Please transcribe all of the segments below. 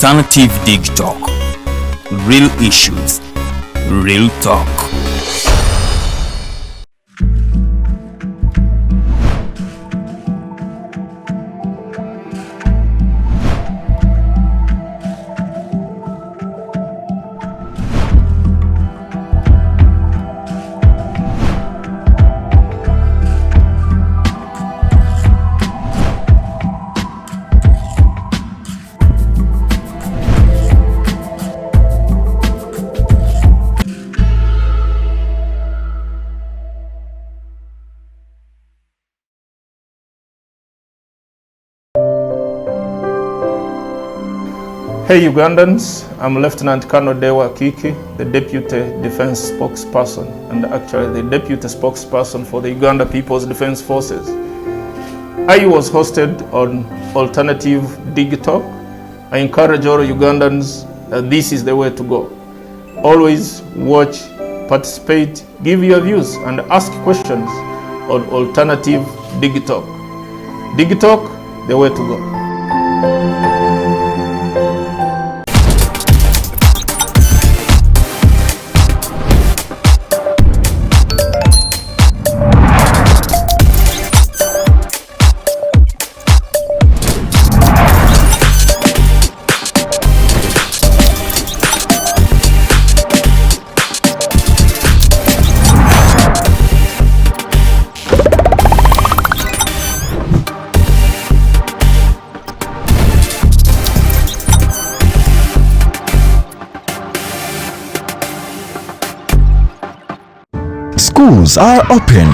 Alternative Dig Talk. Real issues, real talk. Hey Ugandans, I'm Lieutenant Colonel Dewa Kiki, the Deputy Defense Spokesperson and actually the Deputy Spokesperson for the Uganda People's Defense Forces. I was hosted on Alternative Dig Talk. I encourage all Ugandans that this is the way to go. Always watch, participate, give your views and ask questions on Alternative Dig Talk. Dig Talk, the way to go. Schools are open.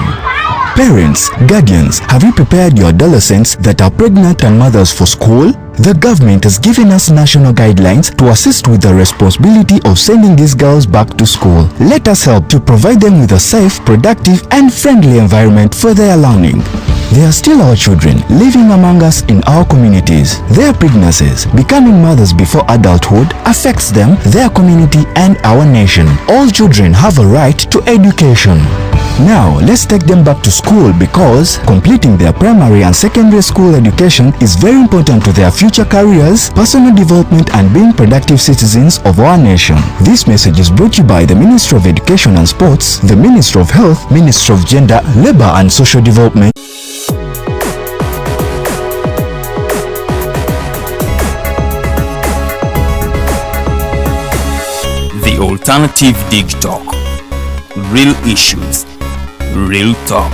Parents, guardians, have you prepared your adolescents that are pregnant and mothers for school? The government has given us national guidelines to assist with the responsibility of sending these girls back to school. Let us help to provide them with a safe, productive, and friendly environment for their learning. They are still our children living among us in our communities. Their pregnancies, becoming mothers before adulthood, affects them, their community, and our nation. All children have a right to education. Now, let's take them back to school because completing their primary and secondary school education is very important to their future careers, personal development, and being productive citizens of our nation. This message is brought to you by the Ministry of Education and Sports, the Ministry of Health, Ministry of Gender, Labor and Social Development. The Alternative Dig Talk. Real issues, real talk.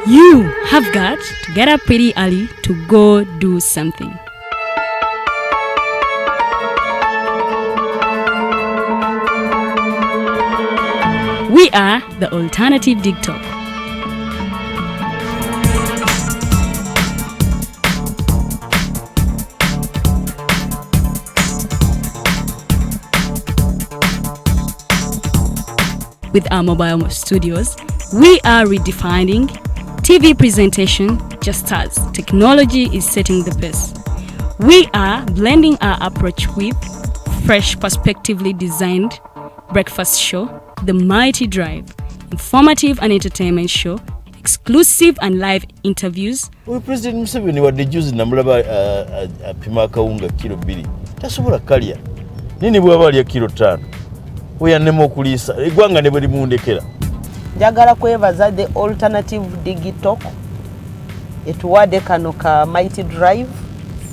You have got to get up pretty early to go do something. We are the Alternative Dig Talk. With our mobile studios, we are redefining TV presentation just as technology is setting the pace. We are blending our approach with fresh, perspectively designed breakfast show, The Mighty Drive, informative and entertainment show, exclusive and live interviews. We President Museveni wadde juzi namulaba apima akawunga kilo 2 tasobola kalya nini bwaba alya kilo 5 oyannema okuliisa eggwanga ne bwe limundekera. Njagala kwebaza the Alternative Dig Talk etuwadde kano ka Mighty Drive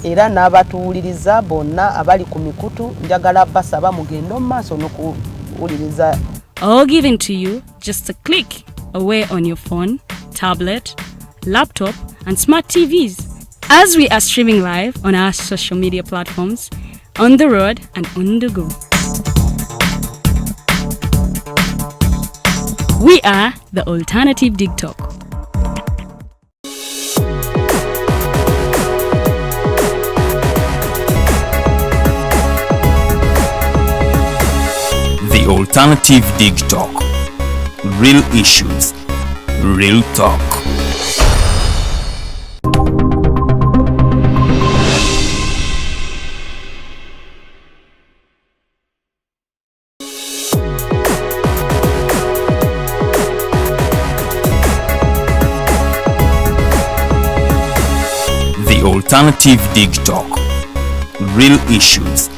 era n'abatuwuliriza bonna abali ku mikutu njagala basaba mugendo maaso n'okuwuliriza. All given to you just a click away on your phone. tablet, laptop, and smart TVs. As we are streaming live on our social media platforms, on the road and on the go. We are the Alternative Dig Talk. The Alternative Dig Talk. Real issues, real talk. The Alternative Dig Talk. Real issues,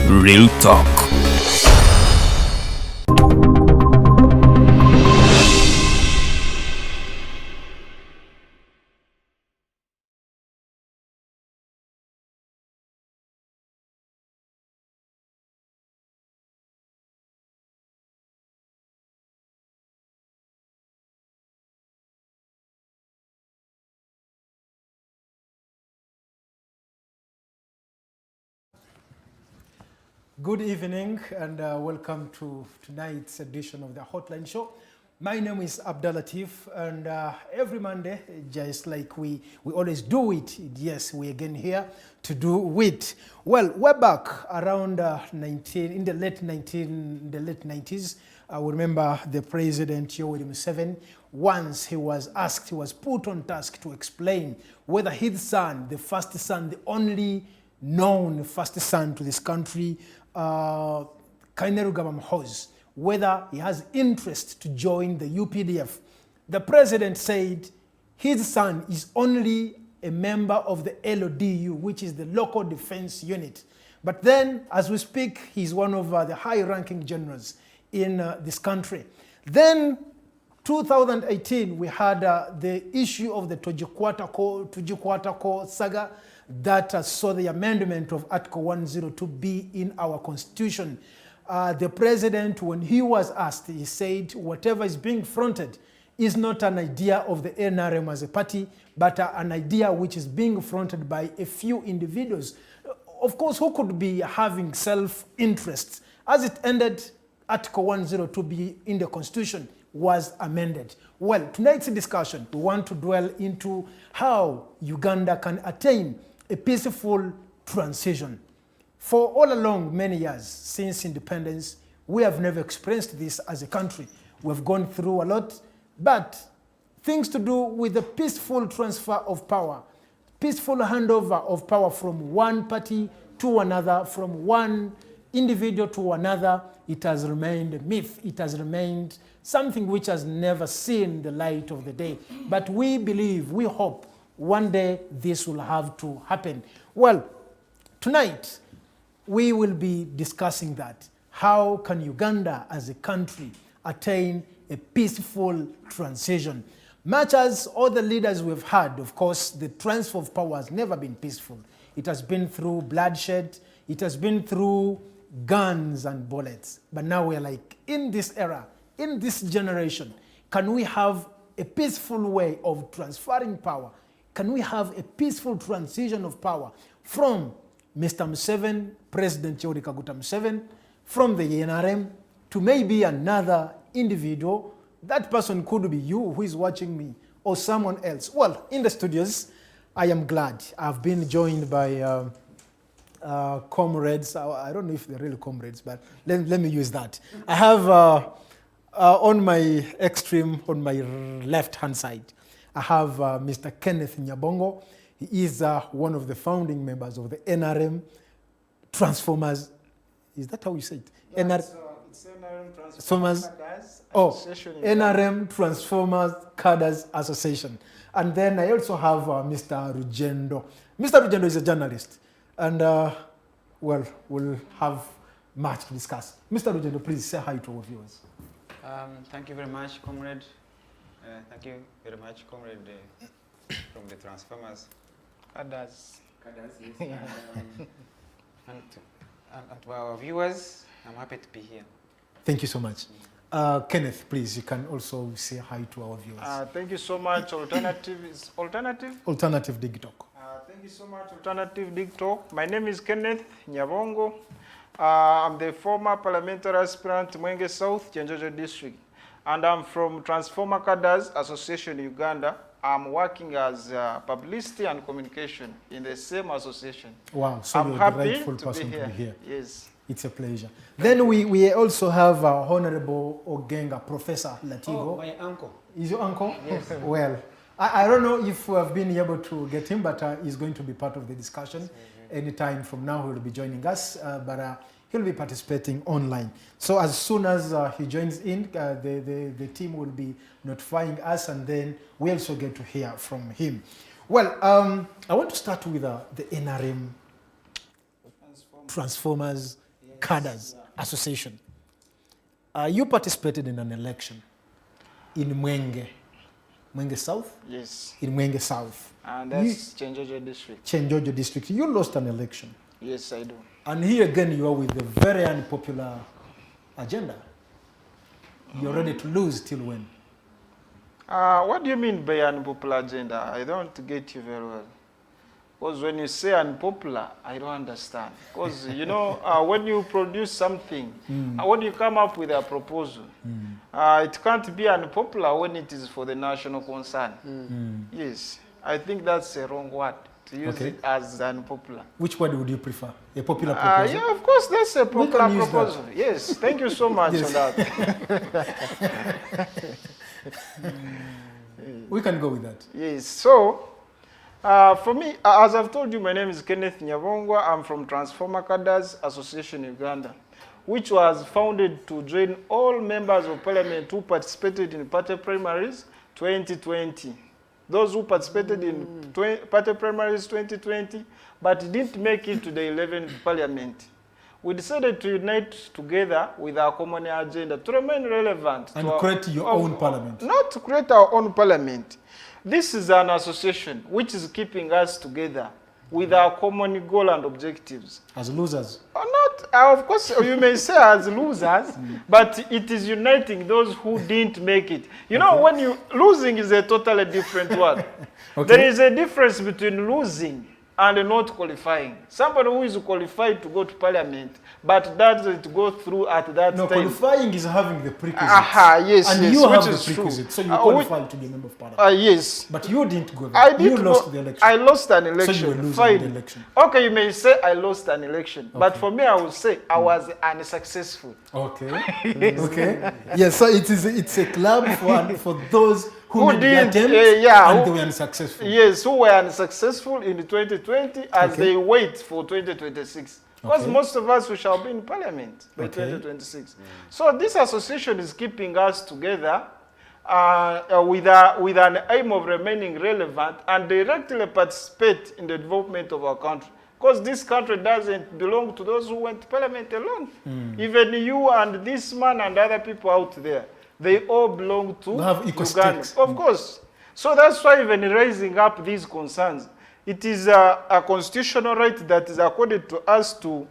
real talk. Good evening and welcome to tonight's edition of the Hotline Show. My name is Abdalla Tiff, and every Monday, just like we always do it, yes, we again here to do it. Well, we're back around in the late 90s. I remember the President Yoweri Museveni, once he was asked, he was put on task to explain whether his son, the first son, the only known first son to this country, Kainerugaba, whether he has interest to join the UPDF. The president said his son is only a member of the LODU, which is the Local Defense Unit. But then, as we speak, he's one of the high-ranking generals in this country. Then, 2018, we had the issue of the Tujikwatako saga that saw the amendment of Article 102B in our constitution. The president, when he was asked, he said whatever is being fronted is not an idea of the NRM as a party, but an idea which is being fronted by a few individuals. Of course, who could be having self-interests? As it ended, Article 102B in the constitution was amended. Well, tonight's discussion, we want to dwell into how Uganda can attain a peaceful transition. For all along many years since independence, we have never experienced this as a country. We've gone through a lot, but things to do with the peaceful transfer of power, peaceful handover of power from one party to another, from one individual to another, it has remained a myth. It has remained something which has never seen the light of the day. But we believe, we hope, one day this will have to happen. Well, tonight we will be discussing that. How can Uganda as a country attain a peaceful transition? Much as all the leaders we've had, of course, the transfer of power has never been peaceful. It has been through bloodshed. It has been through guns and bullets. But now we're like, in this era, in this generation, can we have a peaceful way of transferring power? Can we have a peaceful transition of power from Mr. Museveni, President Yoweri Kaguta Museveni, from the NRM to maybe another individual? That person could be you who is watching me or someone else. Well, in the studios, I am glad. I've been joined by comrades. I don't know if they're really comrades, but let me use that. I have on my extreme, on my left-hand side, I have Mr. Kenneth Nyabongo. He is one of the founding members of the NRM Transformers. Is that how you say it? No, it's NRM Transformers Cadre Association. NRM Transformers Cadre Association. And then I also have Mr. Rugyendo. Mr. Rugyendo is a journalist. And, well, we'll have much to discuss. Mr. Rugyendo, please say hi to our viewers. Thank you very much, comrade. Thank you very much, comrade, from the Transformers Cadre. Yes. And to our viewers, I'm happy to be here. Thank you so much. Kenneth, please, you can also say hi to our viewers. Thank you so much. Alternative is Alternative? Alternative Dig Talk. Thank you so much, Alternative Dig Talk. My name is Kenneth Nyabongo. I'm the former parliamentary aspirant Mwenge South, Chenjojo District. And I'm from Transformers Cadre Association, Uganda. I'm working as publicity and communication in the same association. Wow, so I'm you're happy the rightful to person be to be here. Yes. It's a pleasure. Then we also have Honorable Ogenga, Professor Lativo. Oh, my uncle. Is your uncle? Yes. Well, I don't know if we have been able to get him, but he's going to be part of the discussion. Anytime from now, he will be joining us, but he'll be participating online. So as soon as he joins in, the team will be notifying us, and then we also get to hear from him. Well, I want to start with the NRM Transformers Cadre Association. You participated in an election in Mwenge South? Yes. In Mwenge South. And that's Chenjojo District. Chenjojo District. You lost an election. Yes, I do. And here again, you are with a very unpopular agenda. You're ready to lose till when? What do you mean by unpopular agenda? I don't get you very well. Because when you say unpopular, I don't understand. Because, you know, when you produce something, when you come up with a proposal, it can't be unpopular when it is for the national concern. Yes, I think that's a wrong word to use it as unpopular. Which word would you prefer? A popular proposal? Yeah, of course, that's a popular use proposal. Yes, thank you so much on that. We can go with that. Yes, so, for me, as I've told you, my name is Kenneth Nyabongo. I'm from Transformers Cadre Association, Uganda, which was founded to join all members of parliament who participated in party primaries 2020. Those who participated in party primaries 2020, but didn't make it to the 11th parliament. We decided to unite together with our common agenda to remain relevant. And create your own parliament. Not to create our own parliament. This is an association which is keeping us together with our common goal and objectives. As losers? Of course, you may say as losers, but it is uniting those who didn't make it. You know, when losing is a totally different word. There is a difference between losing and not qualifying. Somebody who is qualified to go to parliament, but doesn't go through at that time. No, qualifying is having the prerequisites. Yes, and yes, you have which the is prerequisites, true. so you qualified to be a member of parliament. Yes. But you didn't go there. You lost the election. I lost an election. So you were losing Fine. the election. Okay, you may say I lost an election, but for me, I would say I was unsuccessful. Okay. Okay. Yes, so it's a club for those who made the attempt and they were unsuccessful. Yes, who were unsuccessful in 2020 as they wait for 2026. Because most of us, we shall be in parliament by 2026. So this association is keeping us together with an aim of remaining relevant and directly participate in the development of our country. Because this country doesn't belong to those who went to parliament alone. Even you and this man and other people out there, they all belong to Uganda. Of course. So that's why even raising up these concerns, it is a constitutional right that is accorded to us to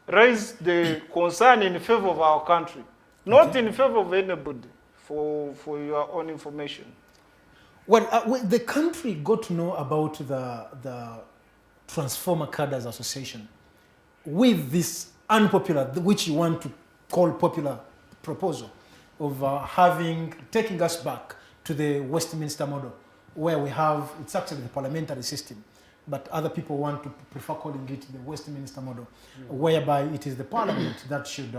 raise the concern in favor of our country, not in favor of anybody, for your own information. Well, the country got to know about the Transformers Cadre Association with this unpopular, which you want to call popular proposal of taking us back to the Westminster model, where we have, it's actually the parliamentary system, but other people want to prefer calling it the Westminster model, whereby it is the parliament that should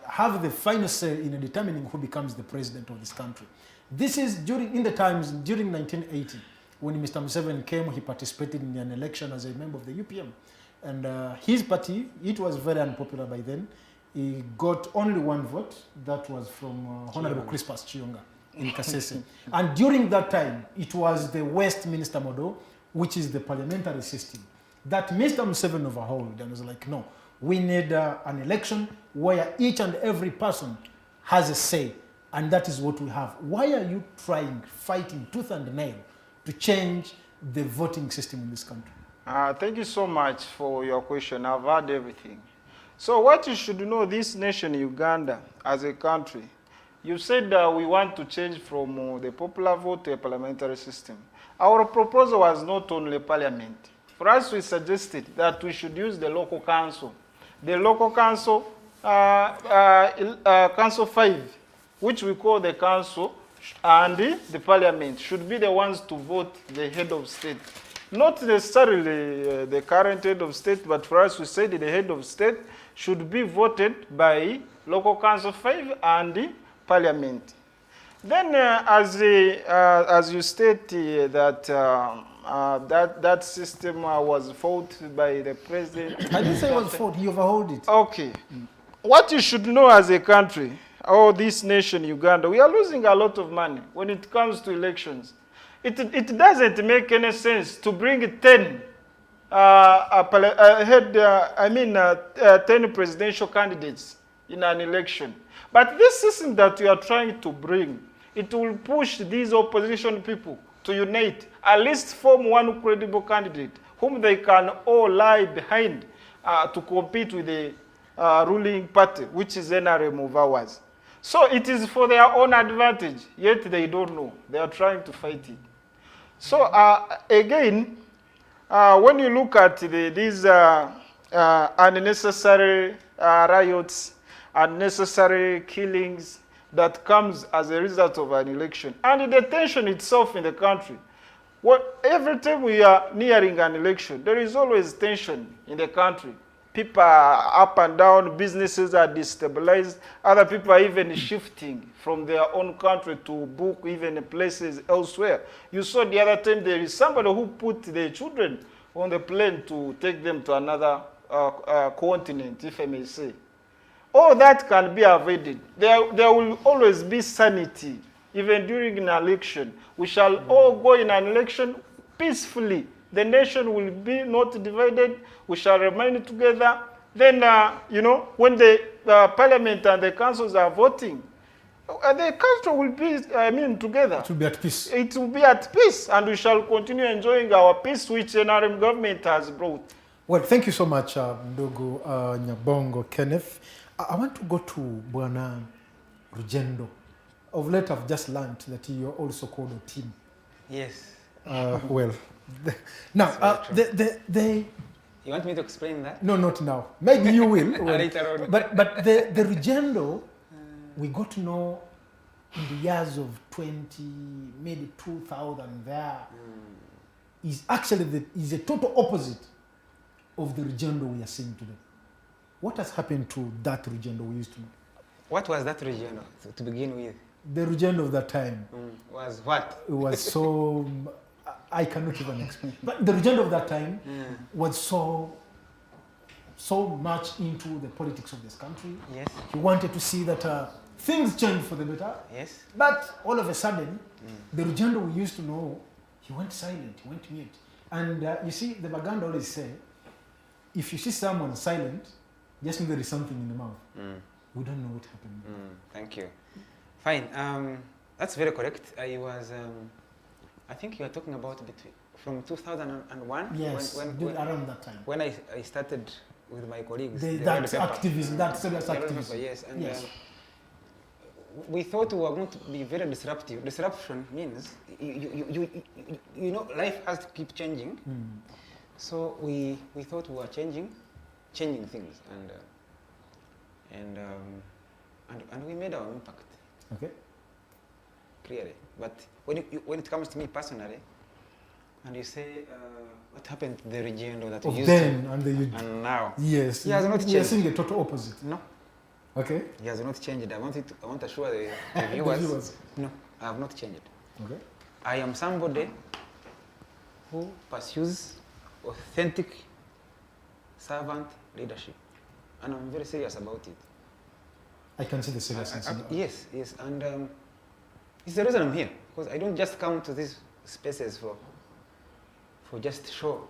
have the final say in determining who becomes the president of this country. This is during 1980, when Mr. Museveni came, he participated in an election as a member of the UPM. And his party, it was very unpopular by then. He got only one vote, that was from Honorable Crispus Chionga in Kasese. And during that time, it was the Westminster model, which is the parliamentary system, that Mr. Museveni overhauled and was like, no, we need an election where each and every person has a say, and that is what we have. Why are you fighting tooth and nail to change the voting system in this country? Thank you so much for your question. I've heard everything. So what you should know, this nation, Uganda, as a country, you said we want to change from the popular vote to a parliamentary system. Our proposal was not only parliament. For us, we suggested that we should use the local council. The local council, Council 5, which we call the council, and the parliament should be the ones to vote the head of state. Not necessarily the current head of state, but for us, we said the head of state should be voted by local council 5 and the parliament. Then, as you state that that system was fought by the president. I didn't say it was fought. You overhauled it. Okay. What you should know as a country, or this nation, Uganda, we are losing a lot of money when it comes to elections. It doesn't make any sense to bring 10 10 presidential candidates in an election. But this system that you are trying to bring, it will push these opposition people to unite, at least form one credible candidate whom they can all lie behind to compete with the ruling party, which is NRM of ours. So it is for their own advantage, yet they don't know. They are trying to fight it. So again, when you look at these unnecessary riots, unnecessary killings that comes as a result of an election, and the tension itself in the country, every time we are nearing an election, there is always tension in the country. People are up and down, businesses are destabilized, other people are even shifting from their own country to book even places elsewhere. You saw the other time there is somebody who put their children on the plane to take them to another continent, if I may say. All that can be avoided. There will always be sanity, even during an election. We shall all go in an election peacefully. The nation will be not divided. We shall remain together. Then, when the parliament and the councils are voting, the country will be, together. It will be at peace. It will be at peace, and we shall continue enjoying our peace, which NRM government has brought. Well, thank you so much, Ndogo Nyabongo, Kenneth. I want to go to Bwana Rugyendo. Of late, I've just learned that you're also called Otim. Yes. Well, now, you want me to explain that? No, not now. Maybe you will. Later on. But the Rugyendo, we got to know in the years of 20, maybe 2000 there, is actually is a total opposite of the Rugyendo we are seeing today. What has happened to that Rugyendo we used to know? What was that Rugyendo to begin with? The Rugyendo of that time Was what? It was so... I cannot even explain. But the Rugyendo of that time was so much into the politics of this country. Yes. He wanted to see that things change for the better. Yes. But all of a sudden, the Rugyendo we used to know, he went silent, he went mute. And you see, the Baganda always say, if you see someone silent, just know there is something in the mouth. We don't know what happened. Thank you. Fine. That's very correct. I think you are talking about from 2001. Yes, around that time. When I started with my colleagues. That activism, that serious activism. Yes, and we thought we were going to be very disruptive. Disruption means you know life has to keep changing. So we thought we were changing things, and we made our impact. Okay. Clearly, but when it comes to me personally, and you say what happened to the Rugyendo that we used then to, and now, yes, he has not changed. We are seeing the total opposite. No. Okay. He has not changed. I want to assure the viewers. No, I have not changed. Okay. I am somebody who pursues authentic servant leadership, and I'm very serious about it. I can see the seriousness. Yes, and it's the reason I'm here, because I don't just come to these spaces for just show,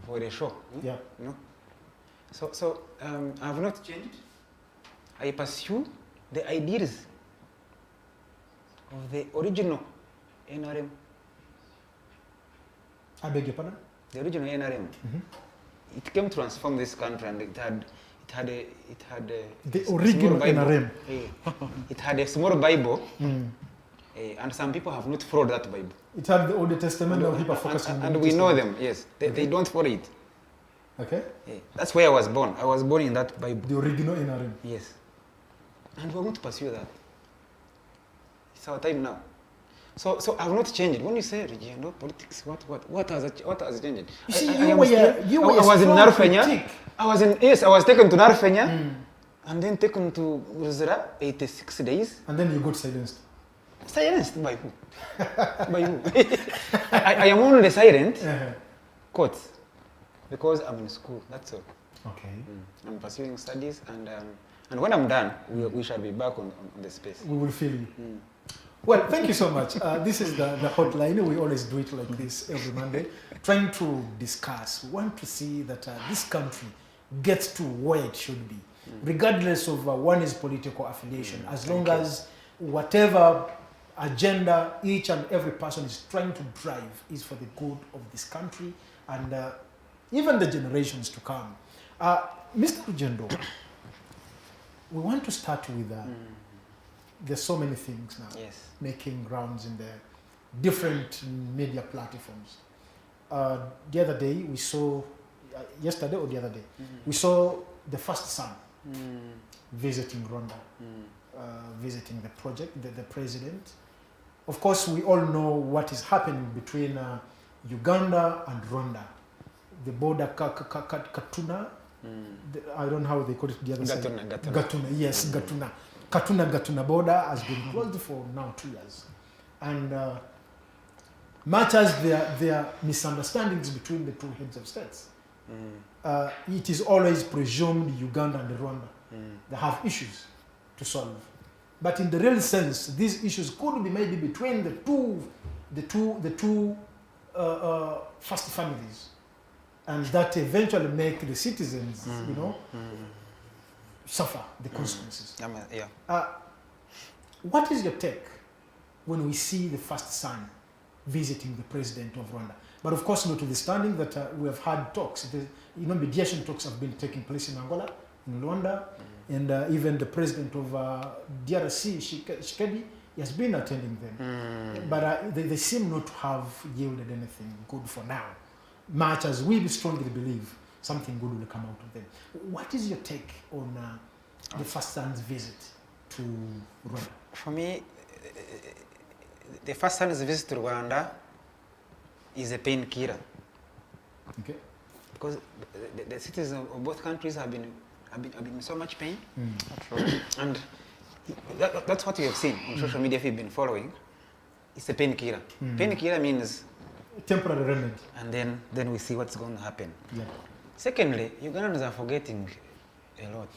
for a show. Yeah. No. So I have not changed. I pursue the ideas of the original NRM. I beg your pardon? The original NRM. It came to transform this country, and it The original NRM. It had a small Bible, and some people have not followed that Bible. It had the Old Testament, and people focus on the and New we know Testament. them. Yes, they don't follow it. Okay. That's where I was born. I was born in that Bible. The original NRM. Yes, and we're going to pursue that. It's our time now. So I've not changed. When you say Rugyendo politics, what has changed? You see, I you were I was in strong Narfenya. critic. I was taken to Narfenya, and then taken to Ruzera, 86 days. And then you got silenced. Silenced by who? By who? I am only silent, quote, because I'm in school. That's all. Okay. I'm pursuing studies, and when I'm done, we shall be back on the space. We will feel you. Well, thank you so much. This is the hotline. We always do it like this every Monday, trying to discuss. We want to see that this country gets to where it should be, regardless of one's political affiliation, as long as whatever agenda each and every person is trying to drive is for the good of this country and even the generations to come. Mr. Rugyendo, we want to start with there's so many things now making rounds in the different media platforms. The other day we saw, yesterday or the other day, we saw the first son visiting Rwanda, visiting the project, the president. Of course, we all know what is happening between Uganda and Rwanda. The border, Katuna, I don't know how they call it the other side. Gatuna, yes, Gatuna. Gatuna border has been closed for now 2 years. And much as there are misunderstandings between the two heads of states, it is always presumed Uganda and Rwanda, they have issues to solve. But in the real sense, these issues could be maybe between the two first families, and that eventually make the citizens, suffer the consequences. What is your take when we see the first son visiting the president of Rwanda? But of course, notwithstanding that we have had talks, mediation talks have been taking place in Angola, in Rwanda, and even the president of DRC, Tshisekedi, has been attending them. But they seem not to have yielded anything good for now, much as we strongly believe something good will come out of them. What is your take on the first son's visit to Rwanda? For me, the first son's visit to Rwanda is a painkiller. Okay. Because the citizens of both countries have been in so much pain. And that's what we have seen on social media if you've been following. It's a painkiller. Painkiller means temporary remedy. And then we see what's going to happen. Yeah. Secondly, Ugandans are forgetting a lot.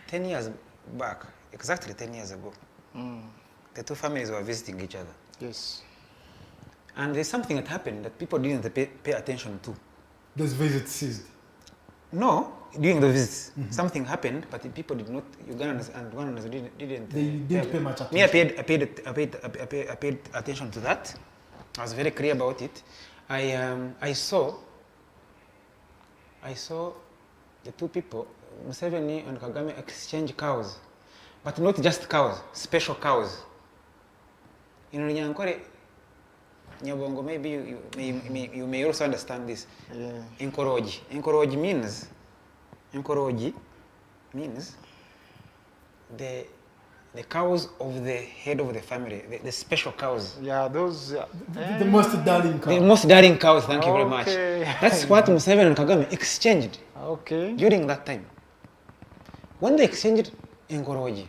10 years back, exactly 10 years ago, the two families were visiting each other. Yes. And there's something that happened that people didn't pay attention to. Those visits ceased? No, during the visits, something happened, but the people did not, Ugandans and Rwandans didn't. They didn't pay much attention. Me, I paid attention to that. I was very clear about it. I saw the two people, Museveni and Kagame, exchange cows, but not just cows, special cows. In Runyankore, Nyabongo, maybe you may also understand this. Enkoroji. Enkoroji means the cows of the head of the family, the special cows. Yeah, those... the most darling cows. The most darling cows, thank you very much. That's what Museveni and Kagame exchanged during that time. When they exchanged Enkoroji,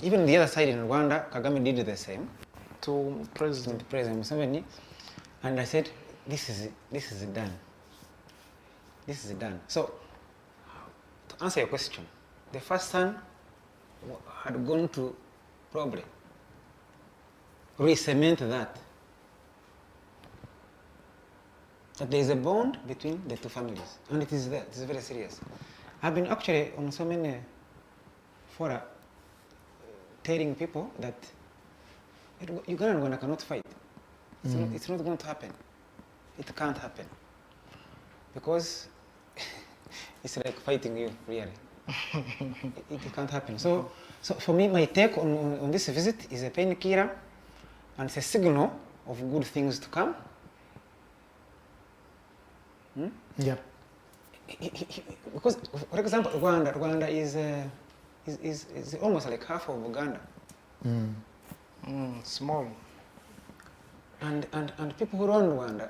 even the other side in Rwanda, Kagame did the same. To President Museveni, and I said, this is done. This is done. So, to answer your question, the first son had gone to probably re-cement that there is a bond between the two families, and it is there. It is very serious. I've been actually on so many fora telling people that Uganda and Rwanda cannot fight. It's not going to happen. It can't happen. Because it's like fighting you, really. It can't happen. So for me, my take on this visit is a painkiller, and it's a signal of good things to come. Yeah. Because, for example, Rwanda is almost like half of Uganda. Small. And people who run Rwanda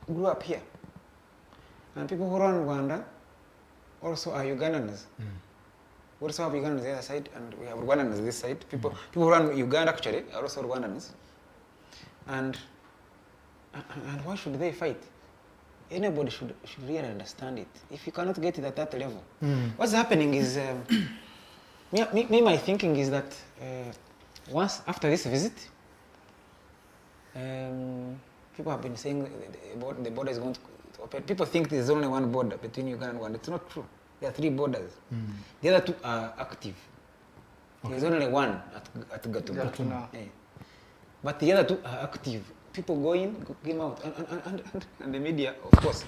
grew up here. And people who run Rwanda also are Ugandans. We also have Ugandans the other side, and we have Rwandans this side. People who run Uganda actually are also Rwandans. And why should they fight? Anybody should really understand it. If you cannot get it at that level, what's happening is, my thinking is that once after this visit, people have been saying the border is going to open. People think there's only one border between Uganda and Rwanda. It's not true. There are 3 borders. The other 2 are active. Okay. There's only one at Gatuna. Yeah. But the other 2 are active. People go in, come out, and the media, of course,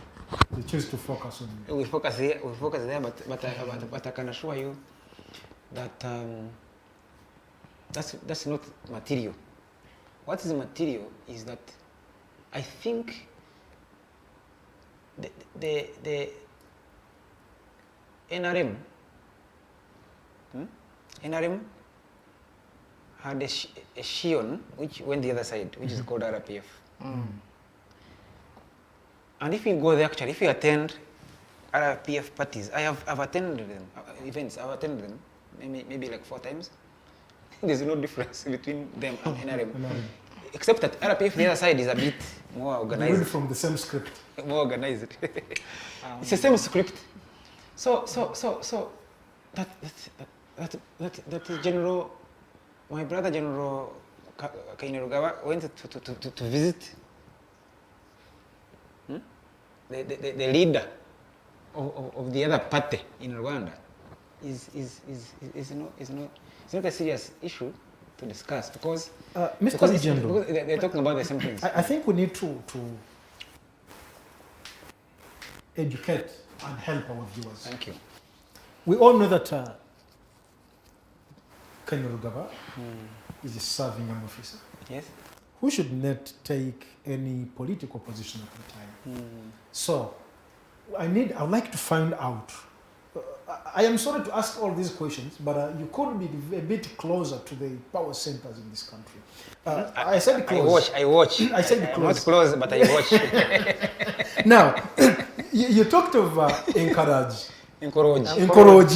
they choose to focus on it. We focus there, but I can assure you that that's not material. What is material is that I think the NRM had a shion which went the other side, which is called RPF. And if you go there, actually, if you attend RPF parties, I've attended them, events, I've attended them, maybe like 4 times. There's no difference between them and NRM. Except that RPF, the other side, is a bit more organized. Read from the same script. More organized. It's the same script. So that is General, my brother General Kainerugaba went to visit the leader of the other party in Rwanda. Is not a serious issue to discuss because they're talking about the same things. I think we need to educate and help our viewers. Thank you. We all know that Kainerugaba is a serving an officer. Yes. Who should not take any political position at the time. So, I would like to find out. I am sorry to ask all these questions, but you could be a bit closer to the power centers in this country. I said close. I watch. I said close. Not close, but I watch. Now, you talked of encourage. Encourage.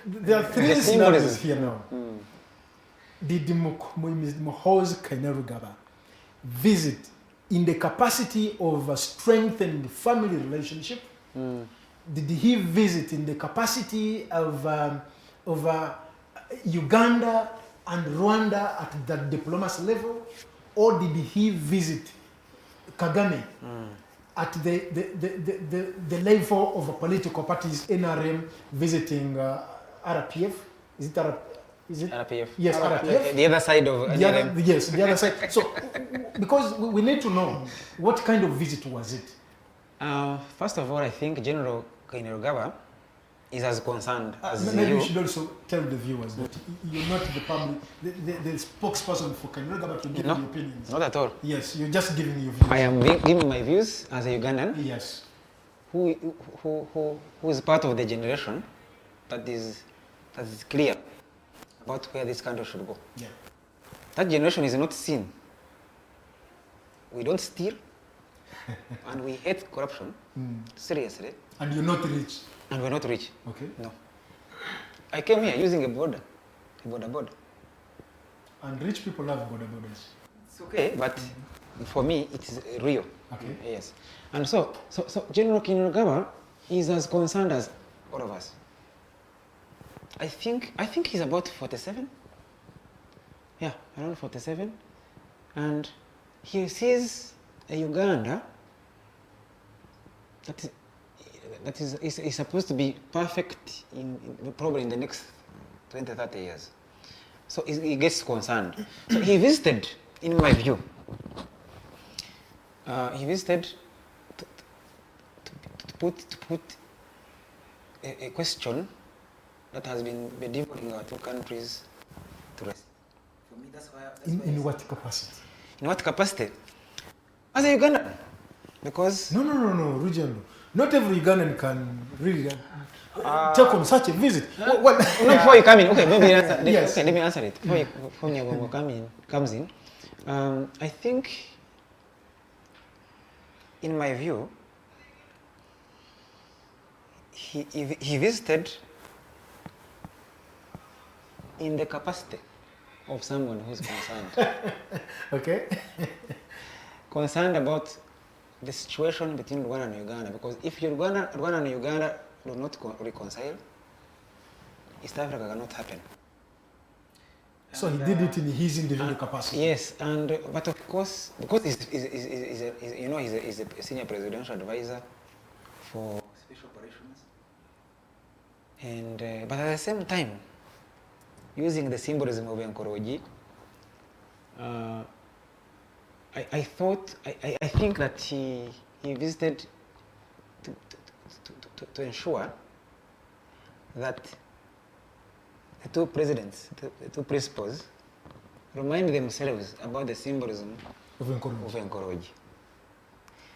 There are 3 scenarios here now. Did Muhoozi Kainerugaba visit in the capacity of strengthening the family relationship? Did he visit in the capacity of Uganda and Rwanda at the diplomacy level, or did he visit Kagame at the level of political parties, NRM visiting RPF? Is it RPF? RPF. Yes, RPF. The other side of NRM. Yes, the other side. So, because we need to know what kind of visit was it? First of all, I think General Kainerugaba is as concerned as maybe you. you should also tell the viewers that you're not the public, the spokesperson for Kainerugaba to give your opinions. Not at all. Yes, you're just giving your views. I am giving my views as a Ugandan. Yes. Who is part of the generation that is clear about where this country should go. Yeah. That generation is not seen. We don't steal, and we hate corruption. Seriously. And you're not rich. And we're not rich. Okay. No. I came here using a border. And rich people love borders. It's okay, but for me, it's real. Okay. Yes. And so General Kainerugaba is as concerned as all of us. I think he's about 47. Yeah, around 47. And he sees a Uganda that is supposed to be perfect probably in the next 20, 30 years. So he gets concerned. So he visited, in my view, he visited put a question that has been bedeviling our two countries to rest. For me, that's why. In what capacity? In what capacity? As a Ugandan, because No, Rugyendo. Not every Ugandan can really take on such a visit. no, before you come in, okay, maybe answer. Yes. Okay, let me answer it. Before Nyabongo comes in, I think, in my view, he visited in the capacity of someone who's concerned. Okay. Concerned about the situation between Rwanda and Uganda, because if Rwanda and Uganda do not reconcile, East Africa cannot happen. So he did it in his individual capacity. Yes, but of course, because he's a senior presidential advisor for special operations, and but at the same time, using the symbolism of Nkoroji, I think that he visited to ensure that the two presidents, the two principals, remind themselves about the symbolism of Nkoroji.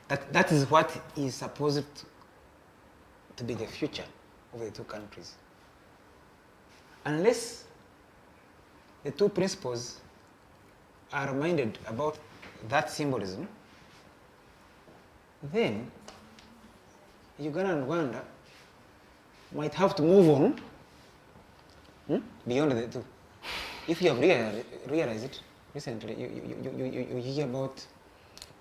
That is what is supposed to be the future of the two countries. Unless the two principals are reminded about that symbolism, then Uganda and Rwanda might have to move on beyond the two. If you have realized it recently, you hear about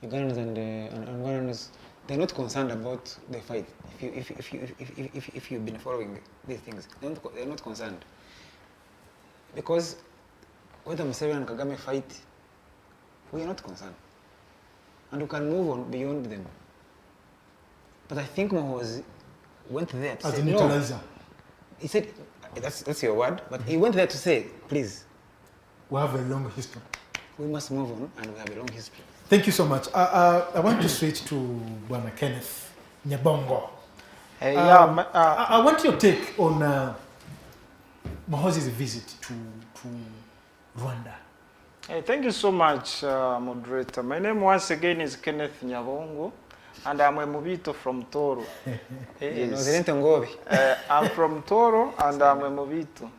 Ugandans and Rwandans. They're not concerned about the fight. If you've been following these things, they're not concerned, because whether Museveni and Kagame fight, we are not concerned, and we can move on beyond them. But I think Mohozi went there to say no. He said, that's your word, but he went there to say, please. We have a long history. We must move on, and we have a long history. Thank you so much. I want to switch to Bwana Kenneth Nyabongo. I want your take on Mohozi's visit to Rwanda. Thank you so much, moderator. My name once again is Kenneth Nyabongo, and I'm a Mubito from Toro. Yes. I'm from Toro, and I'm a Mubito.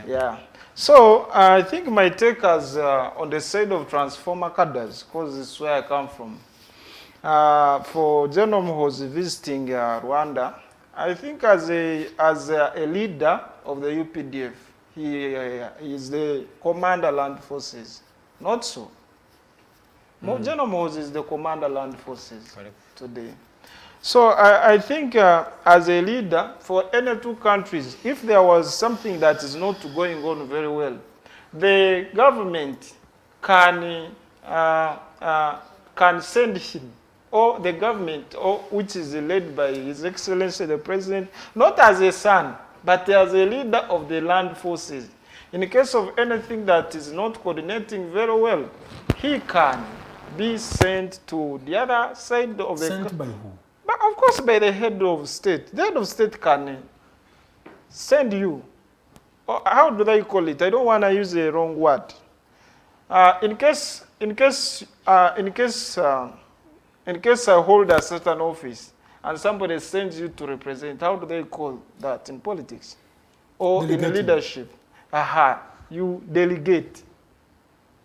Yeah. So I think my take is on the side of Transformer Cadres, because it's where I come from. For General Mohozi visiting Rwanda, I think as a leader of the UPDF, he is the commander land forces. Not so. General Mohozi is the commander land forces today. So I think as a leader for any two countries, if there was something that is not going on very well, the government can send him, or the government, which is led by His Excellency the President, not as a son, but as a leader of the land forces. In case of anything that is not coordinating very well, he can be sent to the other side of the... Sent by who? But of course by the head of state. The head of state can send you. Or how do they call it? I don't want to use the wrong word. In case I hold a certain office and somebody sends you to represent, how do they call that in politics? Or in leadership? You delegate.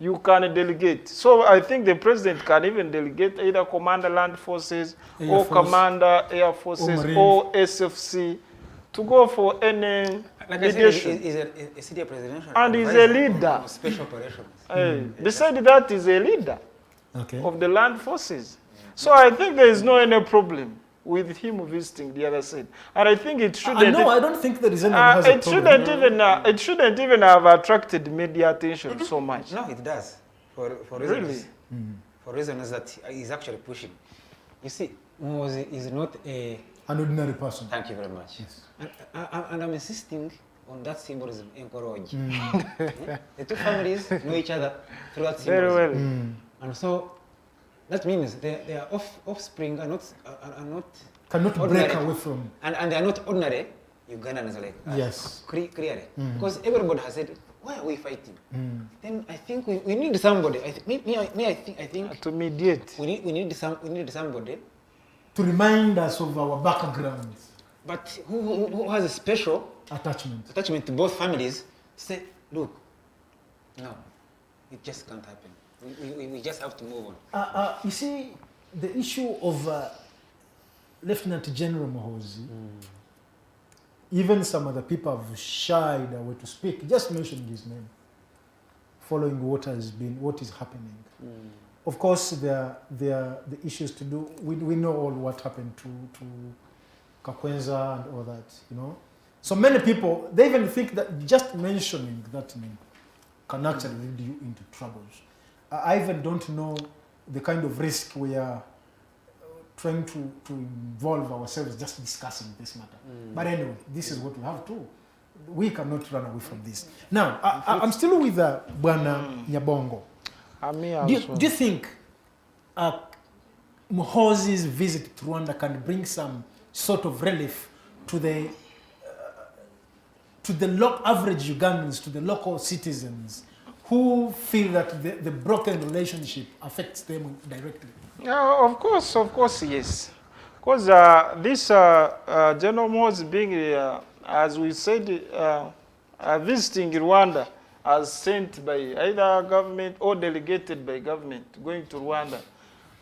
You can delegate. So I think the president can even delegate either Commander Land Forces or Commander Air Forces or SFC to go for any leadership. He's a senior presidential and he's a leader. Of special operations. Besides that, he's a leader of the land forces. So I think there is no any problem with him visiting the other side. And I think it shouldn't... No, I don't think there is any problem. It shouldn't even have attracted media attention so much. No, it does. For reasons. For reasons that he's actually pushing. You see, Mohozi is not an ordinary person. Thank you very much. Yes. And I'm insisting on that symbolism, Nkoroji. The two families know each other through that symbolism. Very well. And so that means their offspring are not Cannot ordinary, break away from. and they are not ordinary Ugandans, like Yes. Clearly, because everybody has said, why are we fighting? Then I think we need somebody. I think To mediate. we need somebody. To remind us of our backgrounds. But who has a special Attachment. to both families? Say, look, no, it just can't happen. We just have to move on. You see, the issue of Lieutenant General Muhoozi, even some other people have shied away to speak. Just mentioned his name, following what is happening. Of course, there are the issues to do. We know all what happened to Kakwenza and all that, you know. So many people, they even think that just mentioning that name can actually lead you into troubles. I even don't know the kind of risk we are trying to involve ourselves just discussing this matter. But anyway, this is what we have to. We cannot run away from this. Now, I'm still with Bwana Nyabongo. Do you think Muhoozi's visit to Rwanda can bring some sort of relief to the average Ugandans, to the local citizens who feel that the broken relationship affects them directly? Of course, yes. Because this General Muhoozi being, as we said, visiting Rwanda as sent by either government or delegated by government, going to Rwanda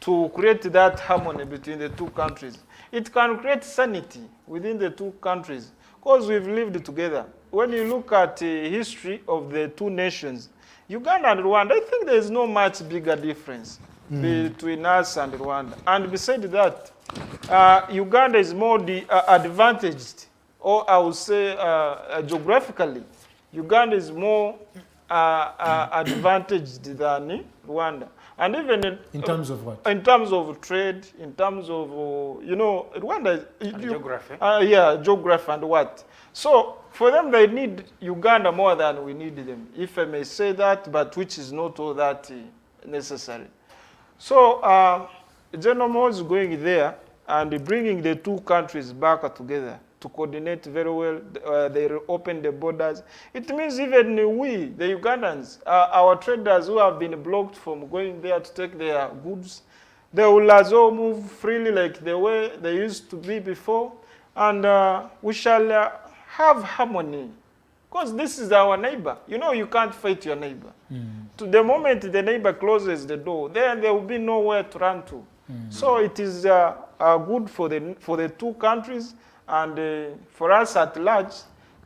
to create that harmony between the two countries. It can create sanity within the two countries because we've lived together. When you look at the history of the two nations, Uganda and Rwanda, I think there is no much bigger difference between us and Rwanda. And besides that, Uganda is more advantaged, or I would say geographically, Uganda is more advantaged than Rwanda. And even in terms of what? In terms of trade, in terms of, Rwanda is... geography. Geography and what. So, for them, they need Uganda more than we need them, if I may say that, but which is not all that necessary. So, General Muhoozi is going there and bringing the two countries back together to coordinate very well. They open the borders. It means even we, the Ugandans, our traders who have been blocked from going there to take their goods, they will as well move freely like the way they used to be before. And we shall have harmony. Because this is our neighbor. You know, you can't fight your neighbor. To the moment the neighbor closes the door, then there will be nowhere to run to. So it is good for the two countries, and for us at large,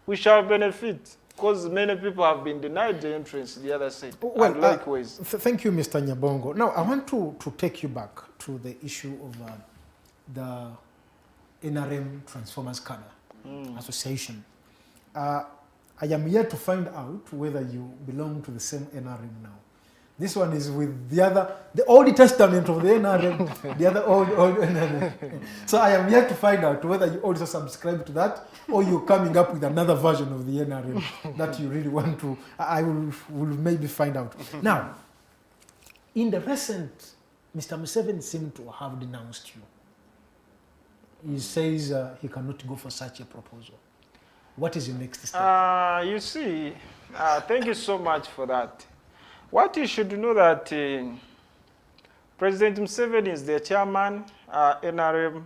we shall benefit because many people have been denied the entrance to the other side. Well, and likewise. Thank you, Mr. Nyabongo. Now, I want to take you back to the issue of the NRM Transformers Cadre Association. I am here to find out whether you belong to the same NRM now. This one is with the Old Testament of the NRM, the other old NRM. So I am here to find out whether you also subscribe to that or you're coming up with another version of the NRM that you really want to. I will maybe find out. Now, in the recent, Mr. Museveni seemed to have denounced you. He says he cannot go for such a proposal. What is your next step? You see, thank you so much for that. What you should know that President Museveni is the chairman NRM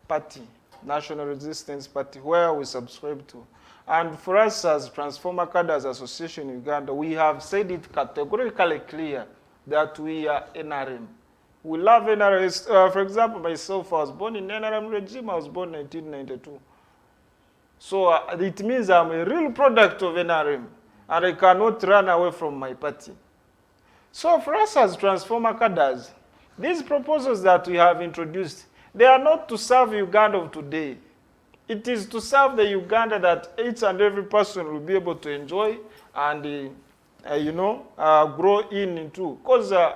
party, National Resistance Party, where we subscribe to. And for us as Transformers Cadre Association in Uganda, we have said it categorically clear that we are NRM. We love NRM. For example, myself, I was born in NRM regime. I was born in 1992. So it means I'm a real product of NRM, and I cannot run away from my party. So for us as Transformer Cadres, these proposals that we have introduced, they are not to serve Uganda of today. It is to serve the Uganda that each and every person will be able to enjoy and, grow into. Because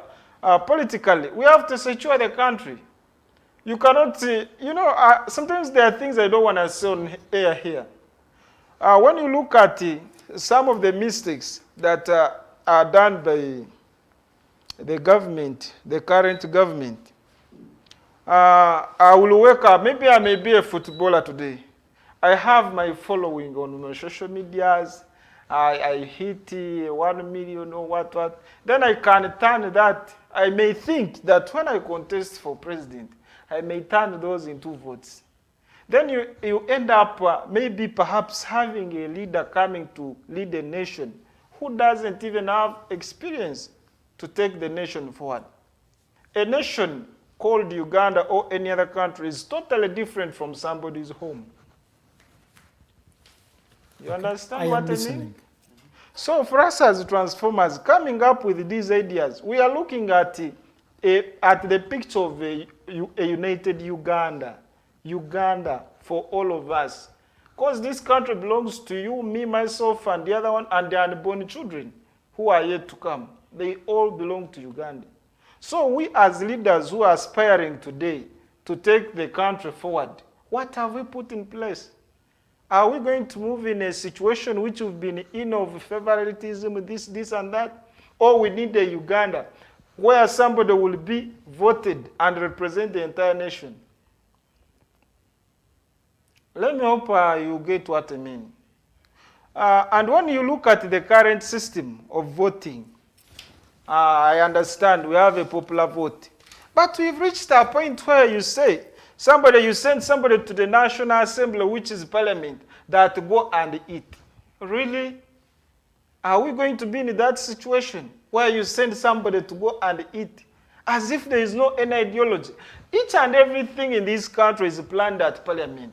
politically, we have to secure the country. You cannot, sometimes there are things I don't want to say on air here. When you look at some of the mistakes that are done by the government, the current government, I will wake up. Maybe I may be a footballer today. I have my following on my social medias. I hit 1 million or what. Then I can turn that. I may think that when I contest for president, I may turn those into votes. Then you end up maybe perhaps having a leader coming to lead a nation who doesn't even have experience to take the nation forward. A nation called Uganda or any other country is totally different from somebody's home. You understand what I mean? So for us as transformers, coming up with these ideas, we are looking at the picture of a united Uganda. Uganda for all of us. Because this country belongs to you, me, myself, and the other one, and the unborn children who are yet to come. They all belong to Uganda. So we as leaders who are aspiring today to take the country forward, what have we put in place? Are we going to move in a situation which we've been in of favoritism, this and that? Or we need a Uganda where somebody will be voted and represent the entire nation? Let me hope you get what I mean. And when you look at the current system of voting, I understand we have a popular vote. But we've reached a point where you say, you send somebody to the National Assembly, which is Parliament, that go and eat. Really? Are we going to be in that situation where you send somebody to go and eat? As if there is no any ideology. Each and everything in this country is planned at Parliament.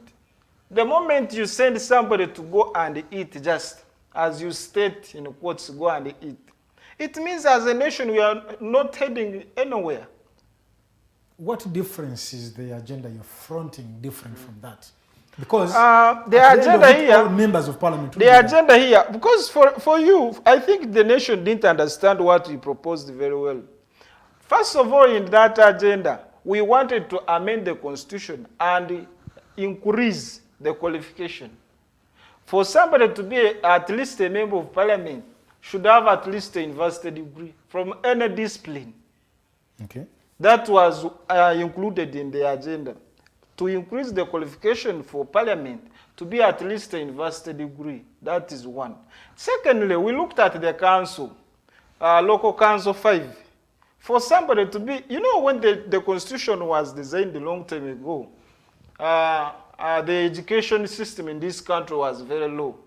The moment you send somebody to go and eat, just as you state in quotes, go and eat, it means as a nation we are not heading anywhere. What difference is the agenda you're fronting different from that? Because the agenda here, all members of parliament. The agenda here, because for you, I think the nation didn't understand what we proposed very well. First of all, in that agenda, we wanted to amend the constitution and increase the qualification. For somebody to be at least a member of parliament, should have at least a university degree from any discipline. Okay. That was included in the agenda. To increase the qualification for parliament to be at least a university degree. That is one. Secondly, we looked at the council, local council 5. For somebody to be, you know, when the constitution was designed a long time ago, the education system in this country was very low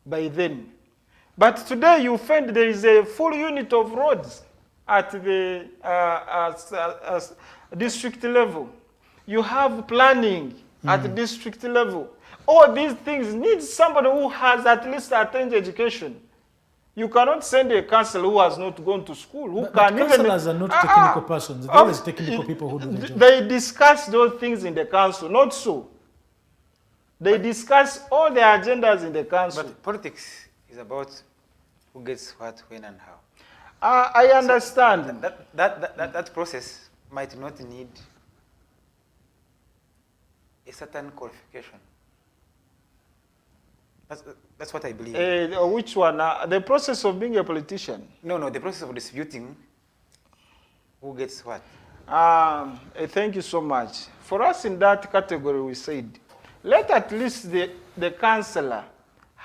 by then. But today you find there is a full unit of roads at the district level. You have planning at the district level. All these things need somebody who has at least attained education. You cannot send a councillor who has not gone to school. Who But can councillors are not technical persons. They're always technical people who do the job. They discuss those things in the council, not so. They discuss all the agendas in the council. But politics is about who gets what, when, and how. I understand. So that process might not need a certain qualification. That's what I believe. Which one? The process of being a politician? No, the process of disputing who gets what. Thank you so much. For us in that category, we said, let at least the councillor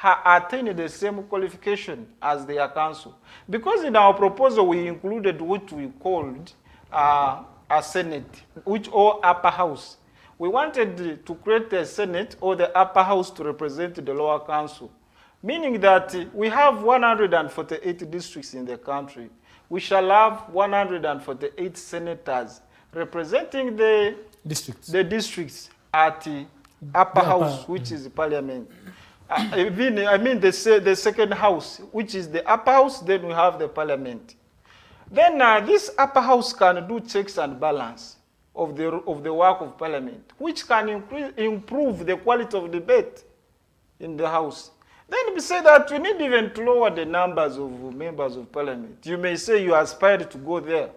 attain the same qualification as their council. Because in our proposal, we included what we called a senate, or upper house. We wanted to create a senate or the upper house to represent the lower council, meaning that we have 148 districts in the country. We shall have 148 senators representing the districts at the upper house, which is the parliament. I mean the second house, which is the upper house, then we have the parliament. Then this upper house can do checks and balance of the work of parliament, which can improve the quality of debate in the house. Then we say that we need even to lower the numbers of members of parliament. You may say you aspired to go there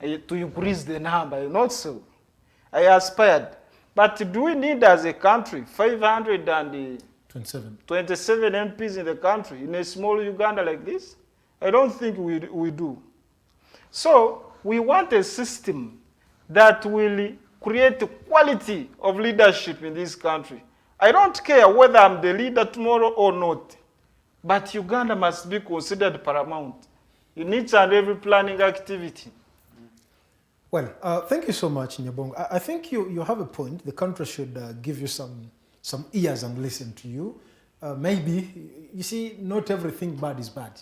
to increase the number. Not so. I aspired. But do we need as a country 527 MPs in the country in a small Uganda like this? I don't think we do. So we want a system that will create quality of leadership in this country. I don't care whether I'm the leader tomorrow or not, but Uganda must be considered paramount in each and every planning activity. Well, thank you so much, Nyabongo. I think you have a point. The country should give you some ears and listen to you. Maybe, you see, not everything bad is bad.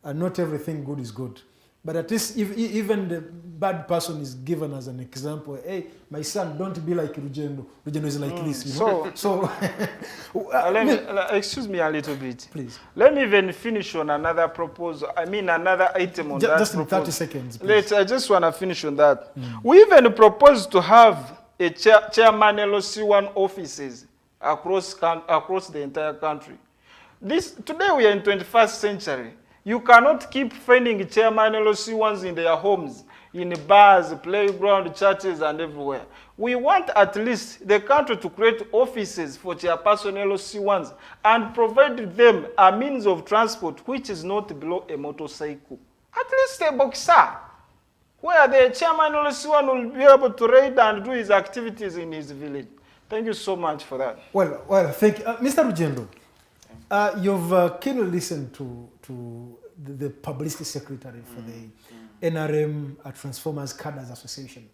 Not everything good is good. But at least if even the bad person is given as an example, hey, my son, don't be like Rugyendo. Rugyendo is like this. You know? So excuse me a little bit. Please. Let me even finish on another proposal. I mean, another item on that just in proposal. 30 seconds, please. I just want to finish on that. We even proposed to have a chairman LOC1 offices across the entire country. Today we are in 21st century. You cannot keep finding chairman LOC1s in their homes, in bars, playground, churches, and everywhere. We want at least the country to create offices for chairperson LOC1s and provide them a means of transport which is not below a motorcycle. At least a boxer, where the chairman LOC1 will be able to ride and do his activities in his village. Thank you so much for that. Well, thank you. Mr. Rugyendo, you've keenly listened to the publicity secretary for the NRM Transformers Cadre Association.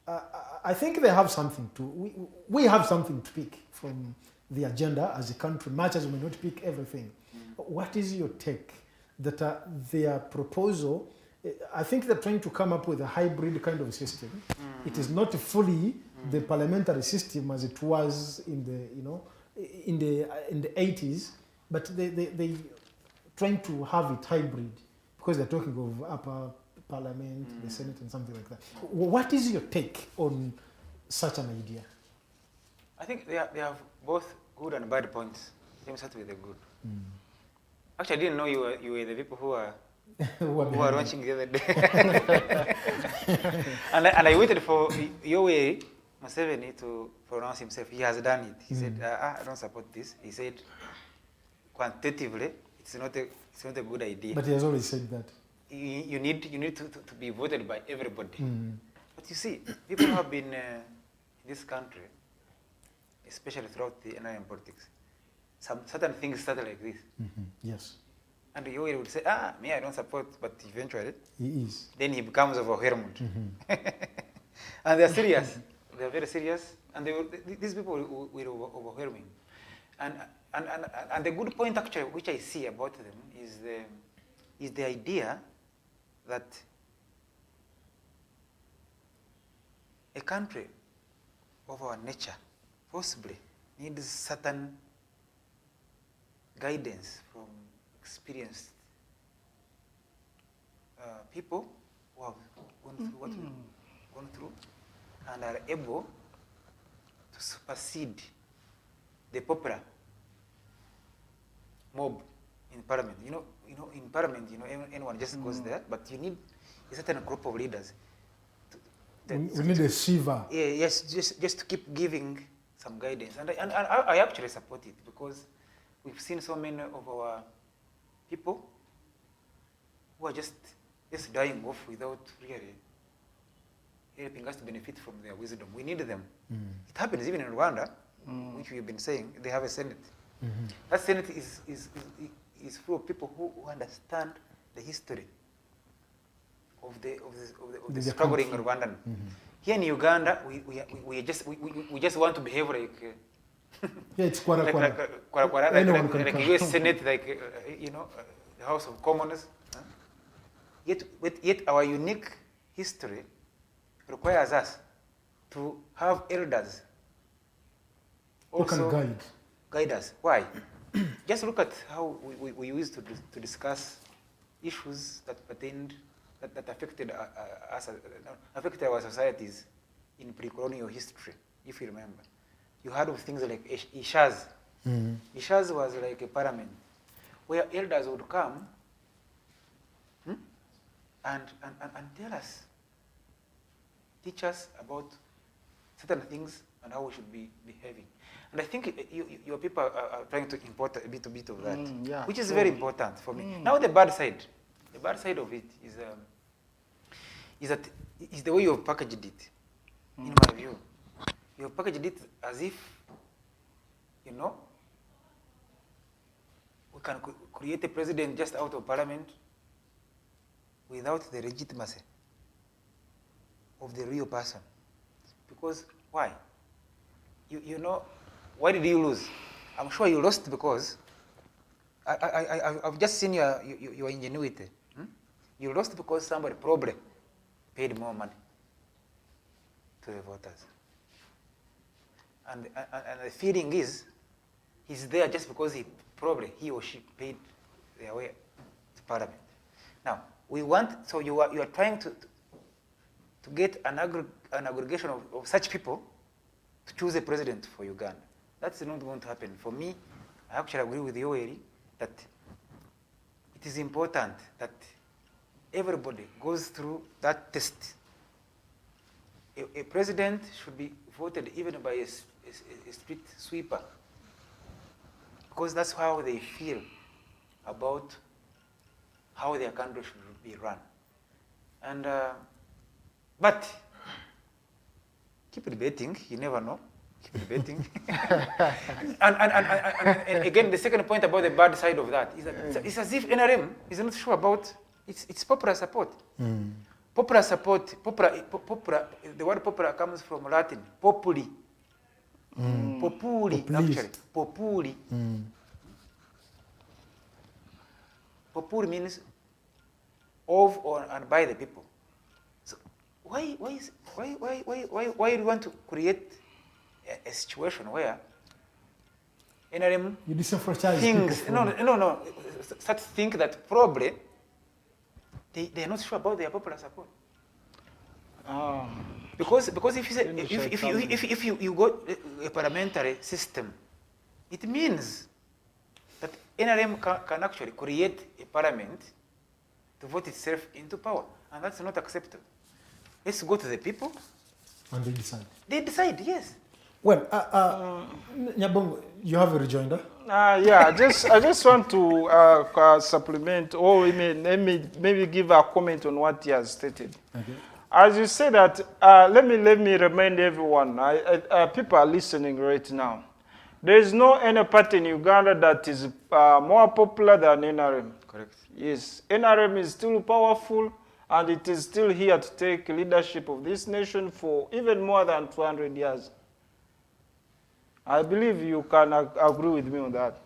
I think they have something we have something to pick from the agenda as a country, much as we may not pick everything. What is your take that their proposal, I think they're trying to come up with a hybrid kind of system. It is not fully the parliamentary system as it was in the 80s, but they trying to have it hybrid because they're talking of upper parliament, the Senate, and something like that. What is your take on such an idea? I think they have both good and bad points. Let me start with the good. Actually, I didn't know you were the people who are launching the other day. and I waited for Yoweri Museveni to pronounce himself. He has done it. He said, I don't support this. He said, quantitatively, it's not a good idea. But he has always said that. You need to be voted by everybody. But you see, people who have been in this country, especially throughout the NRM politics, certain things started like this. Yes. And Yoweri would say, me, I don't support, but eventually, he is. Then he becomes overwhelmed. And they're serious. They're very serious. And these people will overwhelming. And the good point, actually, which I see about them is the idea that a country of our nature possibly needs certain guidance from experienced people who have gone through what we've gone through and are able to supersede the popular mob in parliament. You know, in parliament, anyone just goes there, but you need a certain group of leaders. We need a Shiva. Yeah, yes, just to keep giving some guidance. And I actually support it because we've seen so many of our people who are just dying off without really helping us to benefit from their wisdom. We need them. It happens even in Rwanda, which we've been saying. They have a Senate. That Senate is full of people who understand the history of the struggling Rwandan. Here in Uganda, we just want to behave like yeah, it's like US Senate, like the House of Commons. Yet our unique history requires us to have elders who can guide us. Why? Just look at how we used to discuss issues that pertained, that affected us, affected our societies in pre-colonial history, if you remember. You heard of things like Ishaz. Ishaz was like a parliament where elders would come and tell us, teach us about certain things and how we should be behaving. And I think your people are trying to import a bit of that, yeah, which is very important for me. Now the bad side of it is the way you have packaged it. in my view. You packaged it as if, you know, we can create a president just out of parliament without the legitimacy of the real person. Because why? You know, why did you lose? I'm sure you lost because I've just seen your ingenuity. You lost because somebody probably paid more money to the voters. And the feeling is, he's there just because he or she paid their way to parliament. Now, we want, so you are trying to get an aggregation of such people to choose a president for Uganda. That's not going to happen. For me, I actually agree with you, Eri, that it is important that everybody goes through that test. A president should be voted even by a street sweeper, because that's how they feel about how their country should be run. And but keep debating. You never know. Keep debating. and again, the second point about the bad side of that is that it's as if NRM is not sure about its popular support. Popular support, the word popular comes from Latin, populi. Populi, actually. Populi. Populi means of or and by the people. So why do you want to create a situation where NRM thinks, start to think that probably they are not sure about their popular support. Because if you say, if you go a parliamentary system, it means that NRM can actually create a parliament to vote itself into power, and that's not acceptable. Let's go to the people. And they decide. They decide, yes. Well, Nyabongo, you have a rejoinder? Yeah, I just want to supplement, or maybe give a comment on what he has stated. Okay. As you say that, let me remind everyone, people are listening right now. There is no any party in Uganda that is more popular than NRM. Correct. Yes, NRM is still powerful, and it is still here to take leadership of this nation for even more than 200 years. I believe you can agree with me on that.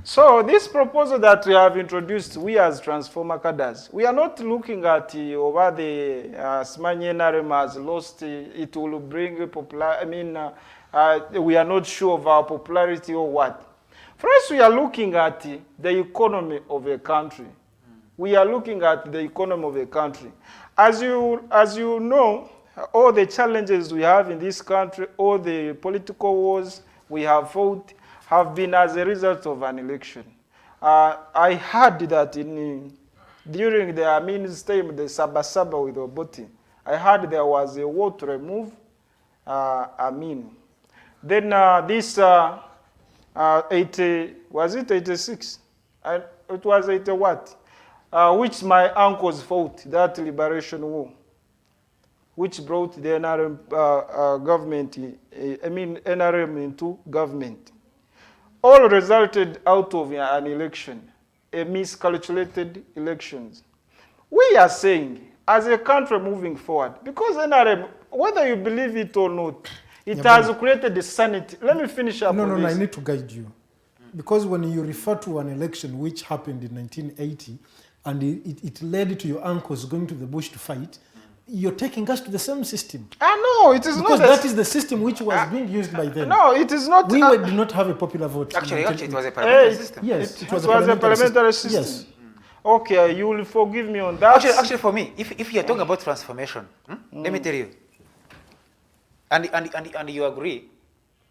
So this proposal that we have introduced, we as Transformer Cadres, we are not looking at over the Smanye NRM has lost, it will bring popular, we are not sure of our popularity or what. First, we are looking at the economy of a country. We are looking at the economy of a country. As you know, all the challenges we have in this country, all the political wars we have fought have been as a result of an election. I heard that during the Amin's time, the Sabasaba with Otim, I heard there was a war to remove Amin. Then this, was it 86? It was 80 what? Which my uncles fought, that liberation war, which brought the NRM government, NRM into government. All resulted out of an election, a miscalculated elections. We are saying, as a country moving forward, because NRM, whether you believe it or not, it has created the sanity. Let me finish up on this. I need to guide you. Because when you refer to an election which happened in 1980, and it led to your uncles going to the bush to fight, you're taking us to the same system. No, it is because not. That is the system which was being used by them. No, it is not. We did not have a popular vote. Actually, it was a parliamentary system. Yes, it was a parliamentary system. Yes. Okay, you will forgive me on that. Actually, for me, if you're talking about transformation, let me tell you, and you agree,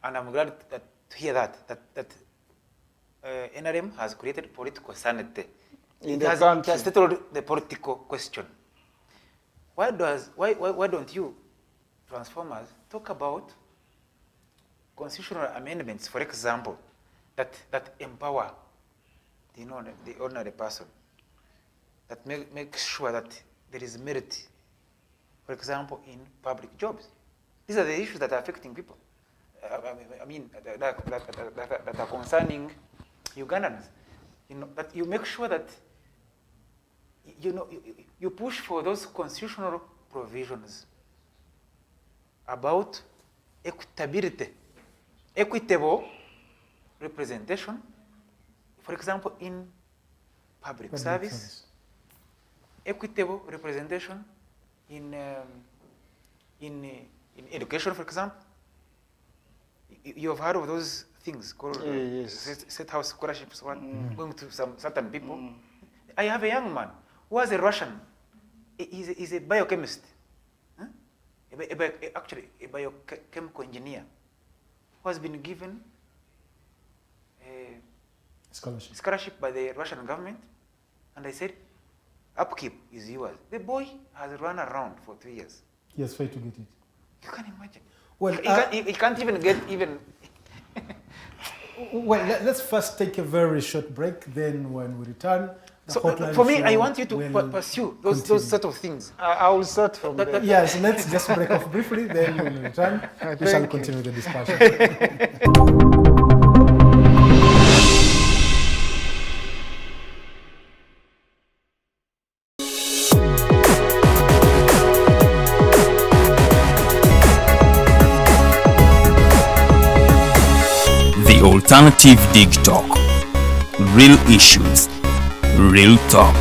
and I'm glad to hear that NRM has created political sanity. It has settled the political question. Why don't you, Transformers, talk about constitutional amendments, for example, that empower the ordinary person, that make sure that there is merit, for example, in public jobs? These are the issues that are affecting people. I mean, that are concerning Ugandans. You know, but you make sure that you push for those constitutional provisions about equitability, equitable representation, for example, in public service, equitable representation in education, for example. You have heard of those things called set house scholarships, going to some certain people. I have a young man who was a Russian. He's a biochemist, actually a biochemical engineer, who has been given a scholarship by the Russian government. And I said, upkeep is yours. The boy has run around for 3 years. Yes, try to get it. You can imagine. Well, he can't even get even. Well, let's first take a very short break. Then, when we return, so for me, I want you to pursue those sort of things. I will start from there. Yes, let's just break off briefly. Then, when we return, we shall continue the discussion. Alternative Dig Talk. Real issues, real talk.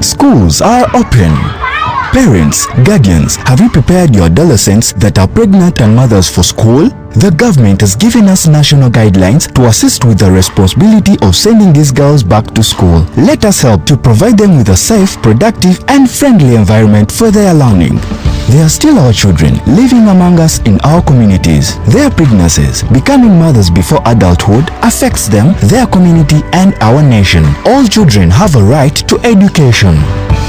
Schools are open. Parents, guardians, have you prepared your adolescents that are pregnant and mothers for school? The government has given us national guidelines to assist with the responsibility of sending these girls back to school. Let us help to provide them with a safe, productive, and friendly environment for their learning. They are still our children living among us in our communities. Their pregnancies, becoming mothers before adulthood, affects them, their community, and our nation. All children have a right to education.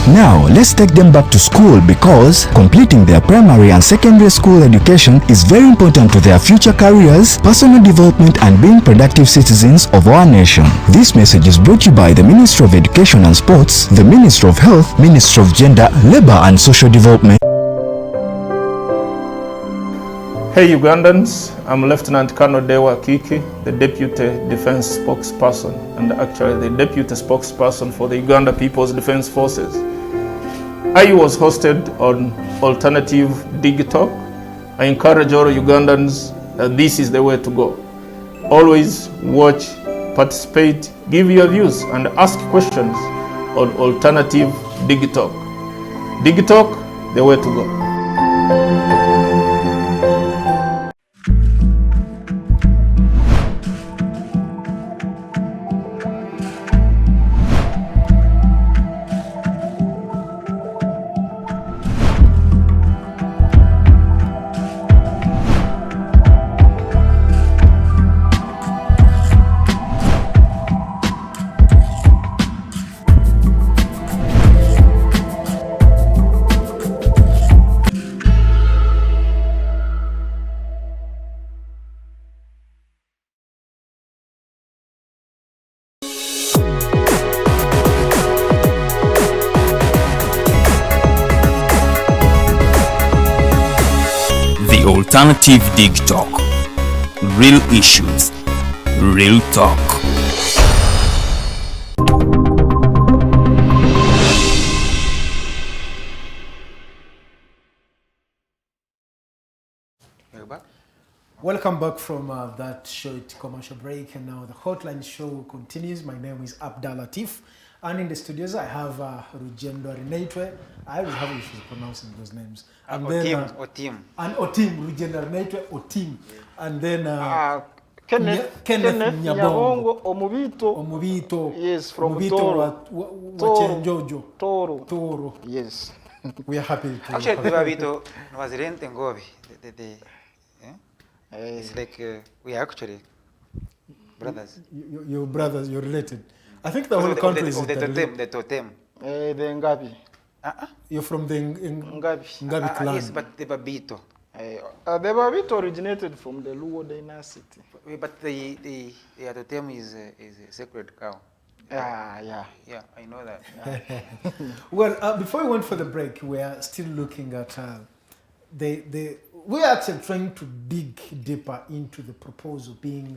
Now, let's take them back to school because completing their primary and secondary school education is very important to their future careers, personal development, and being productive citizens of our nation. This message is brought to you by the Ministry of Education and Sports, the Ministry of Health, Ministry of Gender, Labor and Social Development. Hey Ugandans, I'm Lieutenant Colonel Dewa Kiki, the Deputy Defense Spokesperson and actually the Deputy Spokesperson for the Uganda People's Defense Forces. I was hosted on Alternative Dig Talk. I encourage all Ugandans that this is the way to go. Always watch, participate, give your views and ask questions on Alternative Dig Talk. Dig Talk, the way to go. Alternative Dig Talk. Real issues, real talk. Welcome back from that short commercial break, and now the hotline show continues. My name is Abdalla Tiff, and in the studios I have Rugyendo, Arinaitwe. I always have issues pronouncing those names. And Otim. And Otim, Rugyendo, Arinaitwe, Otim. And then Kenneth Nyabongo Omubito. Yes, from Toro. Toro. Yes. We are happy to actually the Babito was rent and Gobi. It's like we are actually brothers. Your brothers, you're related. I think the whole country is the totem. The Ngabi. You're from the Ngabi clan. Yes, but the Babito. The Babito originated from the Luo dynasty. But the totem is a sacred cow. Yeah, I know that. Well, before we went for the break, we are still looking at we are actually trying to dig deeper into the proposal being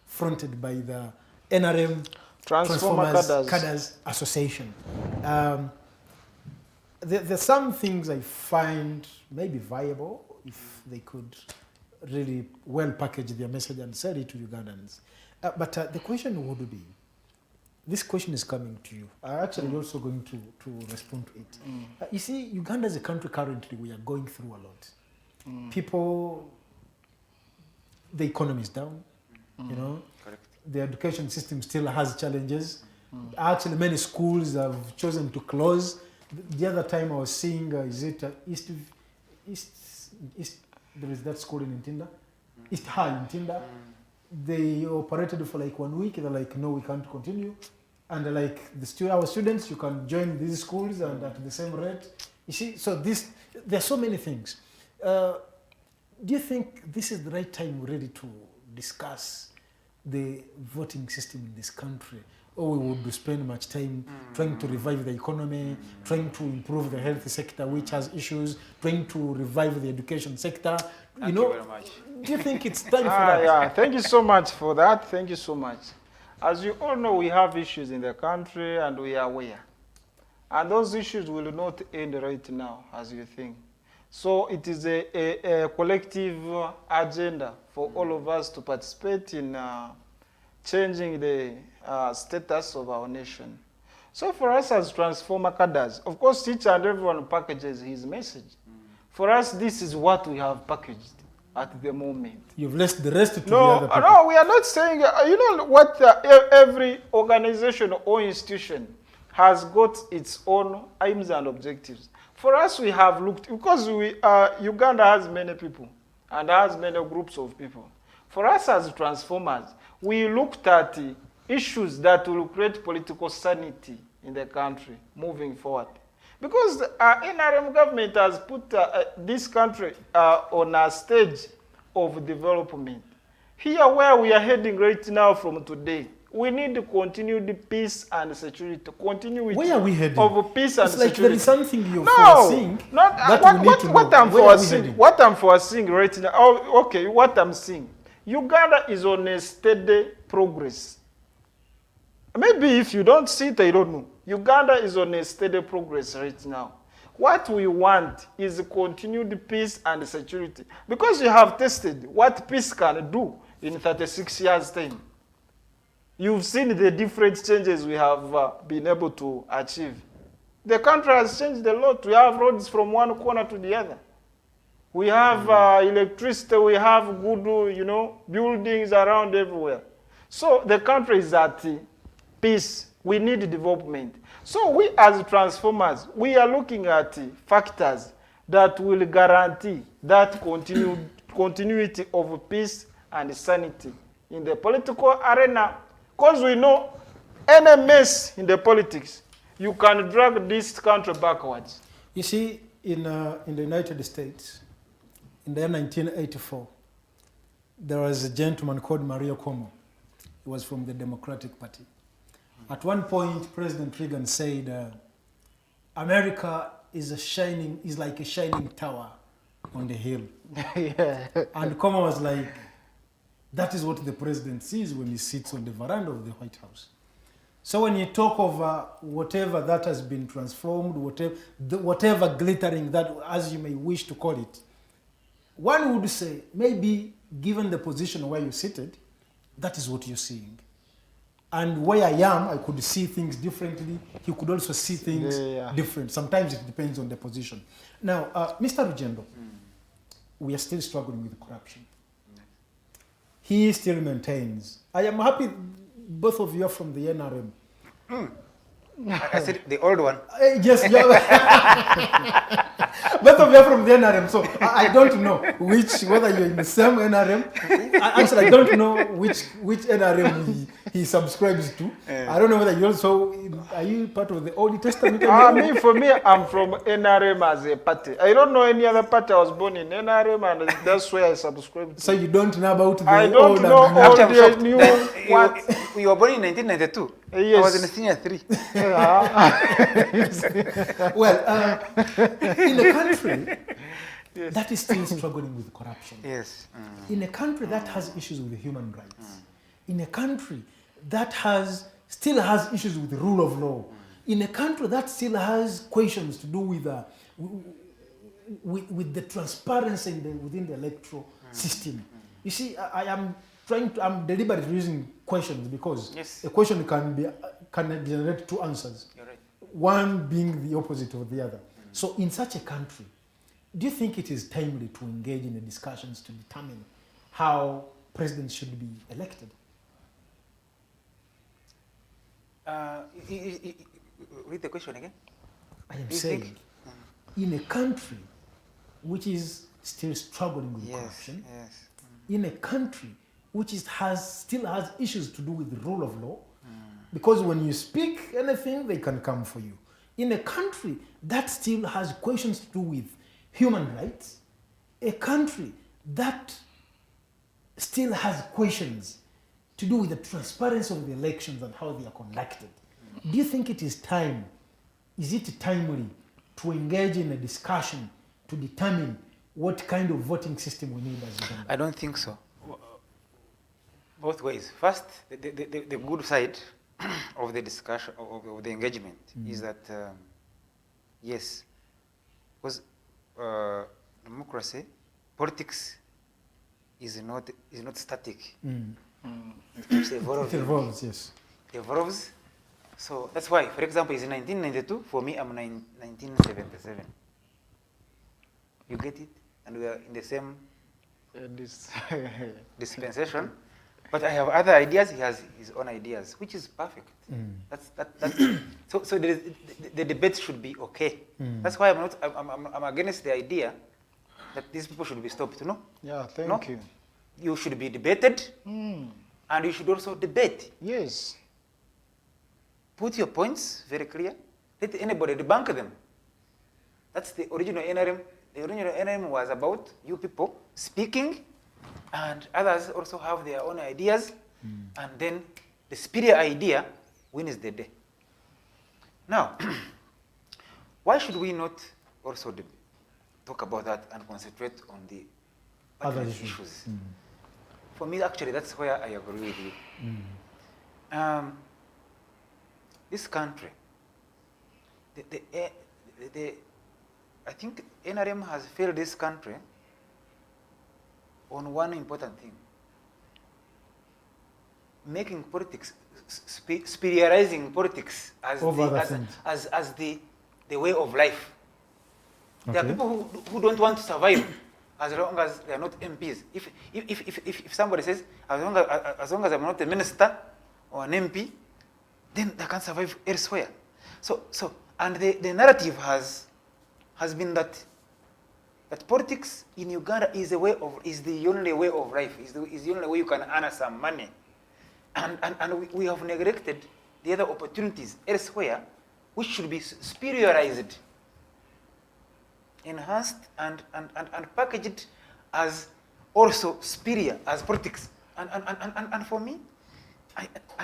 fronted by the NRM Transformers Cadre Association. There's some things I find maybe viable if they could really well package their message and sell it to Ugandans. But the question would be, this question is coming to you. I'm actually also going to respond to it. You see, Uganda as a country currently, we are going through a lot. People, the economy is down, you know. Correct. The education system still has challenges. Actually, many schools have chosen to close. The other time I was seeing, is it East, there is that school in Ntinda? East High in Ntinda. They operated for like 1 week. They're like, no, we can't continue. And like our students, you can join these schools and at the same rate. You see, so there are so many things. Do you think this is the right time really to discuss the voting system in this country? Or we would spend much time trying to revive the economy, trying to improve the health sector, which has issues, trying to revive the education sector. Thank you very much. Do you think it's time for that? Yeah, thank you so much for that. Thank you so much. As you all know, we have issues in the country and we are aware. And those issues will not end right now, as you think. So it is a collective agenda for all of us to participate in changing the status of our nation. So for us as Transformer Cadres, of course, each and everyone packages his message. For us, this is what we have packaged at the moment. You've left the rest to the other people. No, we are not saying, you know what, every organization or institution has got its own aims and objectives. For us, we have looked, because Uganda has many people and has many groups of people. For us as Transformers, we looked at issues that will create political sanity in the country moving forward. Because the NRM government has put this country on a stage of development. Here where we are heading right now from today, we need to continue the peace and security, continuity where are we heading? Of peace and it's like security. There is something you're foreseeing. What I'm foreseeing right now, okay, what I'm seeing. Uganda is on a steady progress. Maybe if you don't see it, I don't know. Uganda is on a steady progress right now. What we want is continued peace and security. Because you have tested what peace can do in 36 years' time. You've seen the different changes we have been able to achieve. The country has changed a lot. We have roads from one corner to the other. We have electricity, we have good, buildings around everywhere. So the country is at peace. We need development. So we as Transformers, we are looking at factors that will guarantee that continuity of peace and sanity in the political arena. Because we know any mess in the politics, you can drag this country backwards. You see, in the United States, in the year 1984, there was a gentleman called Mario Cuomo. He was from the Democratic Party. At one point, President Reagan said, America is like a shining tower on the hill. Yeah. And Cuomo was like, that is what the president sees when he sits on the veranda of the White House. So when you talk of whatever that has been transformed, whatever glittering, that as you may wish to call it, one would say, maybe given the position where you're seated, that is what you're seeing. And where I am, I could see things differently. He could also see things different. Sometimes it depends on the position. Now, Mr. Rugyendo, we are still struggling with corruption. he still maintains. I am happy both of you are from the NRM. I said the old one. Yes, both of you are from the NRM, so I don't know whether you're in the same NRM. Actually, I don't know which NRM he subscribes to. I don't know whether you also, are you part of the Old Testament? For me, I'm from NRM as a party. I don't know any other party. I was born in NRM, and that's where I subscribe to. So you don't know about the I don't know all the new what. You were born in 1992. Yes. I was in senior 3. Well, in a country that is still struggling with corruption, Yes. in a country that has issues with human rights, in a country that still has issues with the rule of law, in a country that still has questions to do with the transparency within the electoral system. You see, I'm deliberately using questions because a question can generate two answers. You're right. One being the opposite of the other. So in such a country, do you think it is timely to engage in the discussions to determine how presidents should be elected? Read the question again. I am Do you saying, think? in a country which is still struggling with corruption, Yes. in a country which still has issues to do with the rule of law, because when you speak anything, they can come for you. In a country that still has questions to do with human rights, a country that still has questions to do with the transparency of the elections and how they are conducted, do you think it is timely to engage in a discussion to determine what kind of voting system we need as Uganda? I don't think so. Both ways. First, the good side of the discussion, of the engagement, is that, yes, because democracy, politics is not static. It evolves. It evolves, yes. It evolves. So that's why, for example, it's 1992. For me, I'm 1977. You get it? And we are in the same dispensation. But I have other ideas. He has his own ideas, which is perfect. That's so the debate should be okay. That's why I'm against the idea that these people should be stopped. No. Yeah, thank you. You should be debated, and you should also debate. Yes. Put your points very clear. Let anybody debunk them. That's the original NRM. The original NRM was about you people speaking, and others also have their own ideas, and then the superior idea wins the day. Now, why should we not also talk about that and concentrate on the other issues? For me, actually, that's where I agree with you. This country, I think NRM has failed this country on one important thing: making politics, spiritualizing politics as the way of life. Okay. There are people who don't want to survive as long as they are not MPs. If somebody says, as long as I'm not a minister or an MP, then they can survive elsewhere. And the narrative has been that politics in Uganda is the only way of life, is the only way you can earn some money. And we have neglected the other opportunities elsewhere, which should be spiritualized, enhanced, and packaged as also superior as politics. And for me,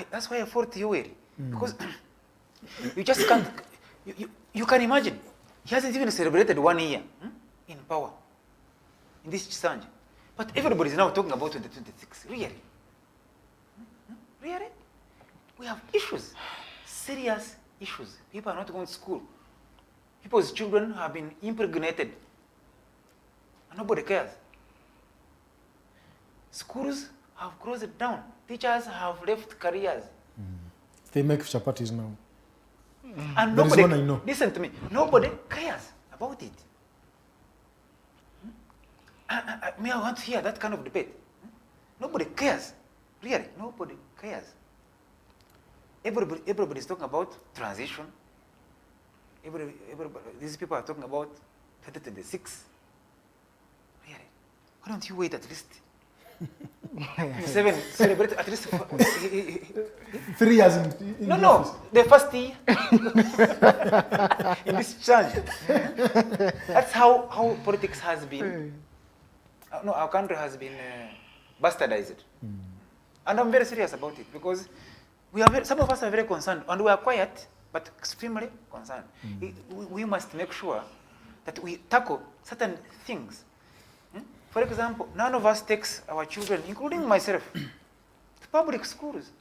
that's why I fought Yoweri. Because you just can't, you can imagine, he hasn't even celebrated 1 year in power, in this Chisanja. But everybody is now talking about 2026. Really? Really? We have issues, serious issues. People are not going to school. People's children have been impregnated, and nobody cares. Schools have closed down. Teachers have left careers. They make chapatis now. And there nobody, is one I know. Listen to me, nobody cares about it. I want to hear that kind of debate. Nobody cares. Really, nobody cares. Everybody's talking about transition. Everybody, these people are talking about 2026. Really? Why don't you wait at least celebrate at least 3 years in the no, office. the first year in this challenge. That's how politics has been. No, our country has been bastardized. And I'm very serious about it because some of us are very concerned and we are quiet but extremely concerned. We must make sure that we tackle certain things. For example, none of us takes our children, including myself, to public schools.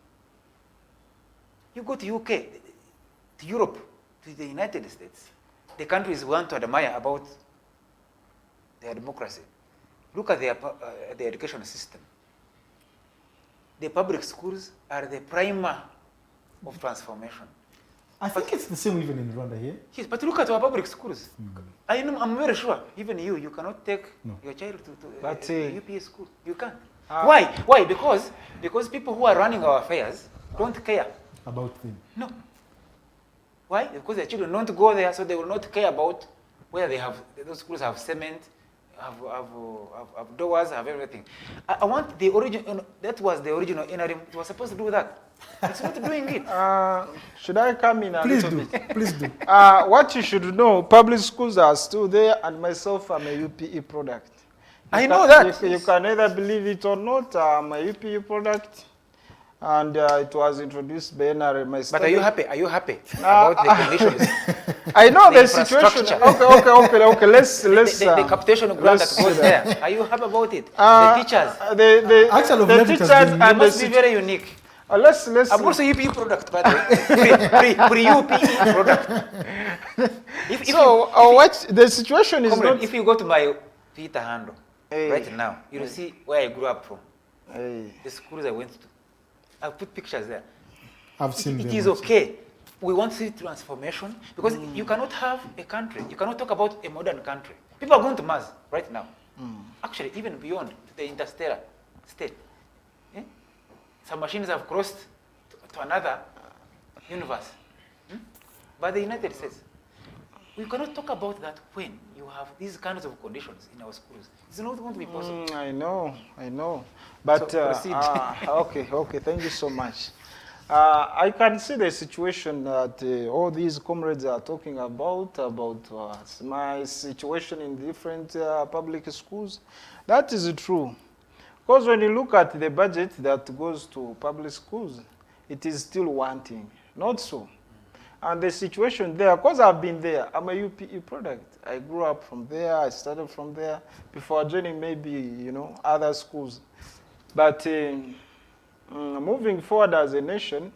You go to UK, to Europe, to the United States, the countries we want to admire about their democracy. Look at their education system. The public schools are the primer of transformation. I think it's the same even in Rwanda here. Yes, but look at our public schools. I'm very sure, even you cannot take your child to UPA school. You can't. Why? Why? Because people who are running our affairs don't care about them. No. Why? Because their children don't go there, so they will not care about whether they have those schools have cement, have doors, have everything. I want the original. That was the original NRM. It was supposed to do that. It's not doing it. Should I come in a little bit? Please do. What you should know, public schools are still there, and myself, I'm a UPE product. I know that. You can either believe it or not. I'm a UPE product, and it was introduced by NRM. But are you happy? Are you happy about the conditions? I know the situation. Okay. Let's the capitation grant that goes there. Are you happy about it? The teachers. The teachers and must be very unique. Let's. I'm also UPE product, by the way. Pre-UPE product. What the situation is not. If you go to my Twitter handle right now, you will see where I grew up from. The schools I went to. I've put pictures there. I've seen them. It is okay. We want to see transformation because you cannot have a country. You cannot talk about a modern country. People are going to Mars right now. Actually, even beyond to the interstellar state. Some machines have crossed to another universe. But the United States, we cannot talk about that when you have these kinds of conditions in our schools. It's not going to be possible. I know. But okay. Thank you so much. I can see the situation that all these comrades are talking about my situation in different public schools. That is true. Because when you look at the budget that goes to public schools, it is still wanting. Not so. And the situation there, because I've been there, I'm a UPE product. I grew up from there, I started from there, before joining maybe, other schools. But moving forward as a nation,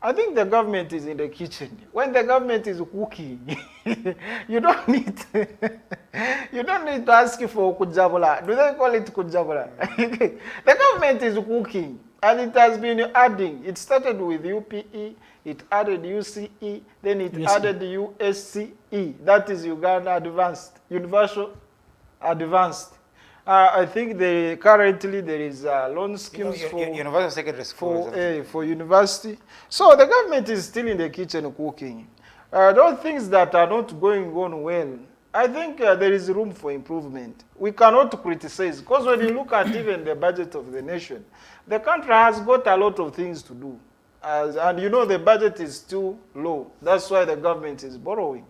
I think the government is in the kitchen. When the government is cooking, you don't need to ask for kujabula. Do they call it kujabula? The government is cooking, and it has been adding. It started with UPE, it added UCE, then it added USCE. That is Uganda Advanced, Universal Advanced. I think currently there is loan schemes for universal secondary school for university. So the government is still in the kitchen cooking. Those things that are not going on well, I think there is room for improvement. We cannot criticize because when you look at even the budget of the nation, the country has got a lot of things to do. And the budget is too low. That's why the government is borrowing.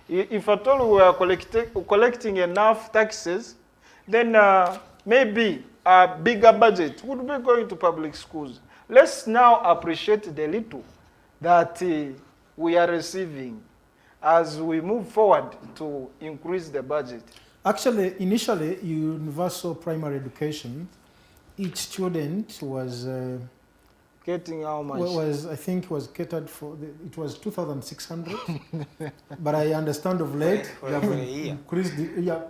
If at all we are collecting enough taxes, then maybe a bigger budget would be going to public schools. Let's now appreciate the little that we are receiving as we move forward to increase the budget. Actually, initially, universal primary education, each student was getting how much? I think was catered for, it was 2,600. But I understand of late, they have increased,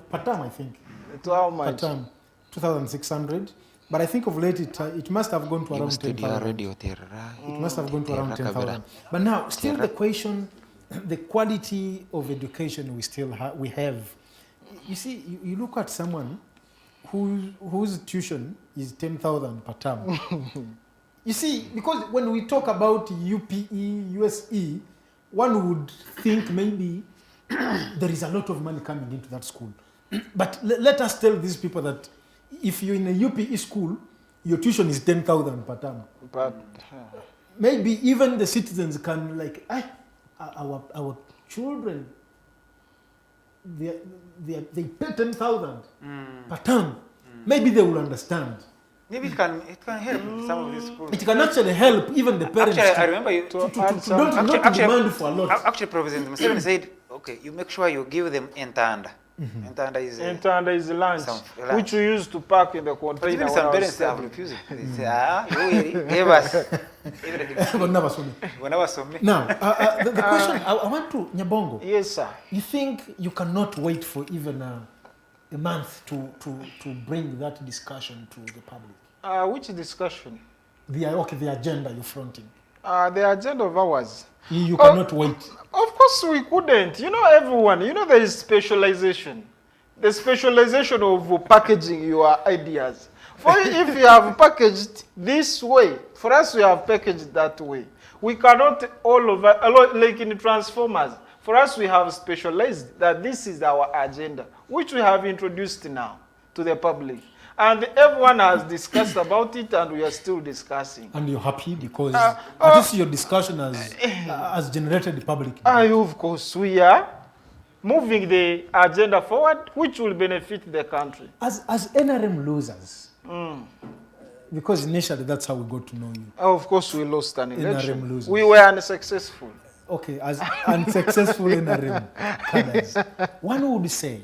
per term, I think. To how much? Per term, 2,600. But I think of late, it must have gone to around 10,000. It must have gone to around 10,000. But now, still the question, the quality of education we still we have. You see, you look at someone whose tuition is 10,000 per term. You see, because when we talk about UPE, USE, one would think maybe there is a lot of money coming into that school. But let us tell these people that if you're in a UPE school, your tuition is 10,000 per term. But Maybe even the citizens can like, our children, they pay 10,000 per term. Maybe they will understand. Maybe it can help some of these schools. It can actually help even the parents. Actually, I remember you not demand for a lot. Actually, President Museveni said, okay, you make sure you give them entanda. Entanda is lunch, lunch, which we used to pack in the but container. even some parents have refused it. They say, you gave us everything. Now, the question I want to, Nyabongo. Yes, sir. You think you cannot wait for even a month to bring that discussion to the public? Which discussion? The agenda you're fronting. The agenda of ours. You cannot wait. Of course we couldn't. You know, everyone, there is specialization. The specialization of packaging your ideas. For if you have packaged this way, for us we have packaged that way. We cannot all over, like in Transformers, for us we have specialized that this is our agenda, which we have introduced now to the public. And everyone has discussed about it, and we are still discussing. And you're happy because at least your discussion has generated the public. Of course, we are moving the agenda forward, which will benefit the country. As NRM losers, because initially that's how we got to know you. Of course, we lost an election. NRM losers. We were unsuccessful. Okay, as unsuccessful NRM cadres, one would say,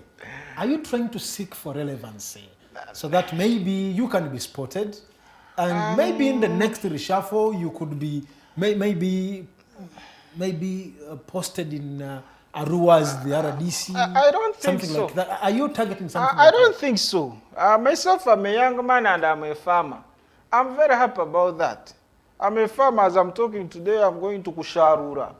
are you trying to seek for relevancy? So that maybe you can be spotted, and maybe in the next reshuffle you could be maybe posted in Arua's the RDC. I don't think something so. Like that. Are you targeting something? I don't think so. Myself, I'm a young man and I'm a farmer. I'm very happy about that. I'm a farmer. As I'm talking today, I'm going to Kusharura.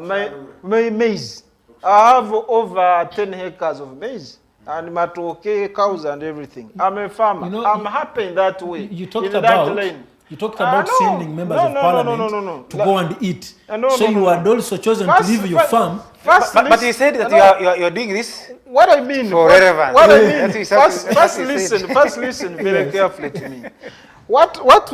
My maize. I have over 10 hectares of maize. And matoke, cows and everything. I'm a farmer. I'm happy in that way. You talked about sending members of parliament to go and eat. So you had also chosen to leave your farm. But you said that you're doing this. What I mean, for relevance. What I mean, first listen very carefully to me. What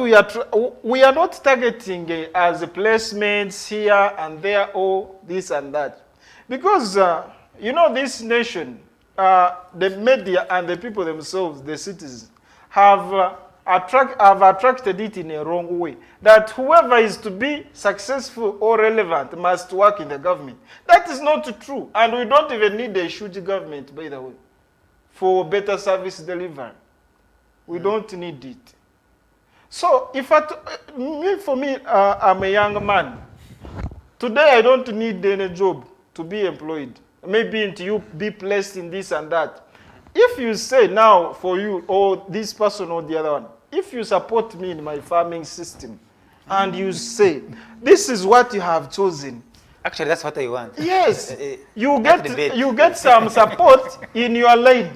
we are not targeting as placements here and there or this and that, because this nation. The media and the people themselves, the citizens, have attracted it in a wrong way. That whoever is to be successful or relevant must work in the government. That is not true. And we don't even need a huge government, by the way, for better service delivery. We don't need it. So, for me, I'm a young man. Today, I don't need any job to be employed. Maybe until you be placed in this and that. If you say now for you, or this person or the other one, if you support me in my farming system, and you say, this is what you have chosen. Actually, that's what I want. Yes. You get some support in your lane.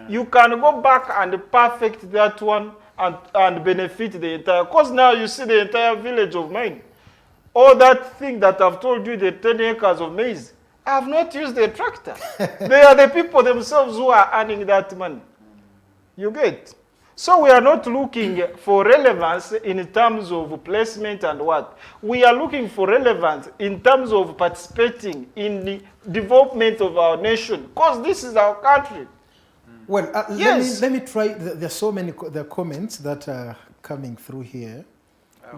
You can go back and perfect that one and benefit the entire, because now you see the entire village of mine. All that thing that I've told you, the 10 acres of maize, I have not used the tractor. They are the people themselves who are earning that money. You get? So we are not looking for relevance in terms of placement and what. We are looking for relevance in terms of participating in the development of our nation, because this is our country. Well, yes. let me try. There are so many comments that are coming through here.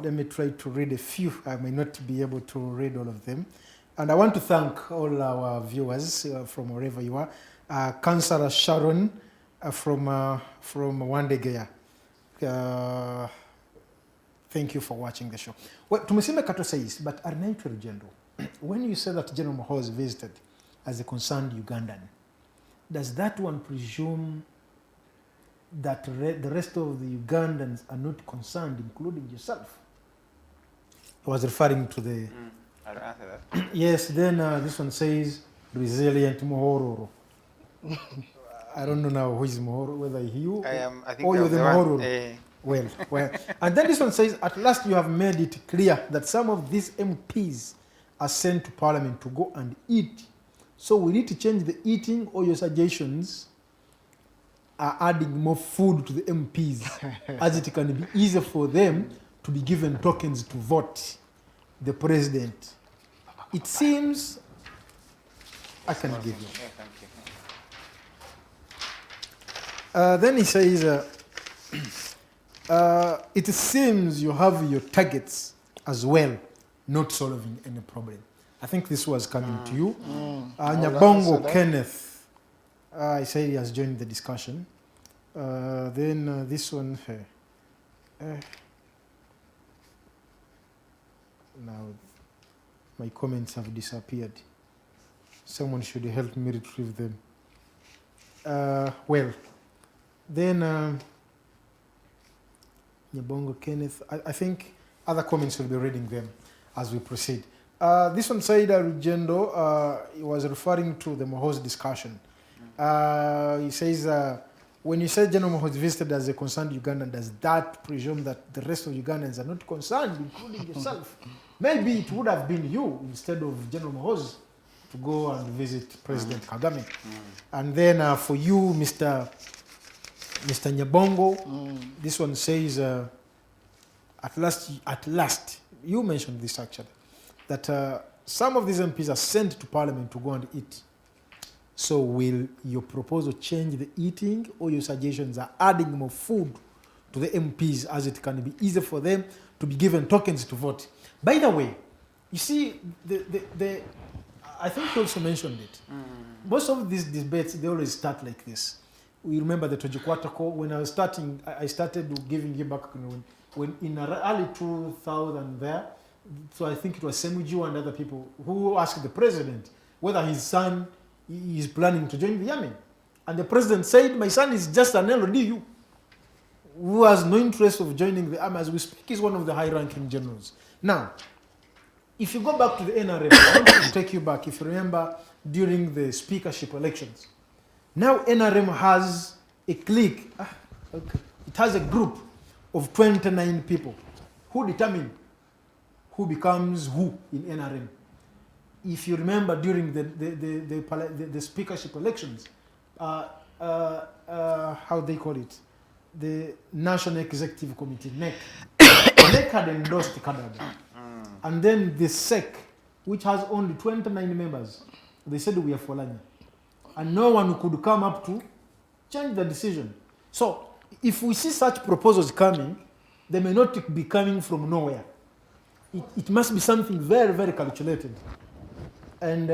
Let me try to read a few. I may not be able to read all of them. And I want to thank all our viewers from wherever you are. Councillor Sharon from Wandegea. Thank you for watching the show. Well, Tumusime Kato says, but Arinaitwe Rugyendo, when you say that General Mahozi visited as a concerned Ugandan, does that one presume that the rest of the Ugandans are not concerned, including yourself? I was referring to the... I'll answer that. Yes, then this one says, resilient Mohororo. I don't know now who is Mohoro, whether you I think or you're the Mohoro. Eh, Well. And then this one says, at last you have made it clear that some of these MPs are sent to Parliament to go and eat. So we need to change the eating, or your suggestions are adding more food to the MPs as it can be easier for them to be given tokens to vote the president. It seems I can give you. yeah, thank you. Then he says, it seems you have your targets as well, not solving any problem. I think this was coming to you. Nyabongo Kenneth, I say he has joined the discussion. Then this one, now my comments have disappeared. Someone should help me retrieve them. Well, then Nyabongo Kenneth, I think other comments will be reading them as we proceed. This one said Rugyendo, he was referring to the Moho's discussion. He says, when you say General Moho is visited as a concerned Ugandan, does that presume that the rest of Ugandans are not concerned, including yourself? Maybe it would have been you instead of General Moho's to go and visit President Kagame. And then for you, Mr. Nyabongo, this one says, at last, you mentioned this actually, that some of these MPs are sent to Parliament to go and eat. So will your proposal change the eating, or your suggestions are adding more food to the MPs as it can be easier for them to be given tokens to vote? By the way, you see, I think you also mentioned it. Most of these debates, they always start like this. We remember the Tojikwatako, when I was starting, I started giving you back when in early 2000 there, so I think it was Semuju and other people who asked the president whether his son is planning to join the army. And the president said, my son is just an LDU who has no interest of joining the army. As we speak, he's one of the high-ranking generals. Now, if you go back to the NRM, I want to take you back, if you remember, during the speakership elections. Now NRM has a clique, it has a group of 29 people who determine who becomes who in NRM. If you remember, during the speakership elections, how they call it, the National Executive Committee, NEC, NEC had endorsed Kadaga. And then the SEC, which has only 29 members, they said we are Folanya. And no one could come up to change the decision. So if we see such proposals coming, they may not be coming from nowhere. It must be something very, very calculated. And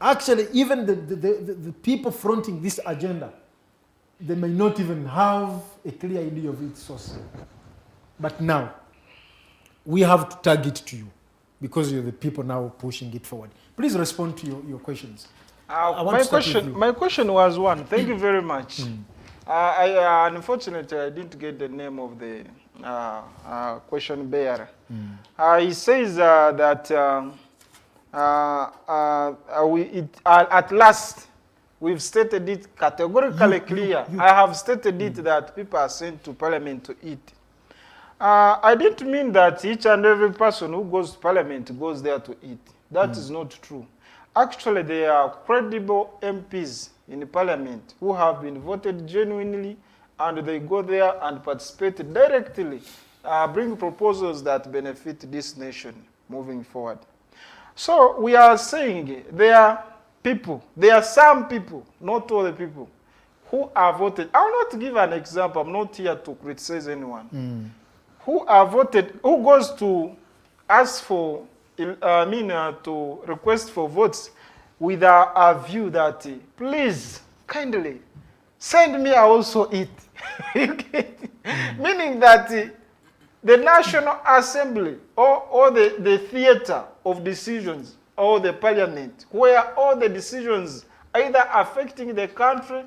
actually, even the people fronting this agenda, they may not even have a clear idea of its source. But now, we have to tag it to you because you're the people now pushing it forward. Please respond to your questions. My question was one. Thank you very much. Unfortunately, I didn't get the name of the question bearer. He says that at last, we've stated it categorically clear. I have stated it that people are sent to Parliament to eat. I didn't mean that each and every person who goes to Parliament goes there to eat. That is not true. Actually, there are credible MPs in the Parliament who have been voted genuinely, and they go there and participate directly, bring proposals that benefit this nation moving forward. So we are saying there are people, there are some people, not all the people, who are voted. I will not give an example. I'm not here to criticize anyone. Who are voted, who goes to ask for, to request for votes with a view that, please, kindly, send me, I also eat. Meaning that the National Assembly or the theater of decisions or the Parliament, where all the decisions either affecting the country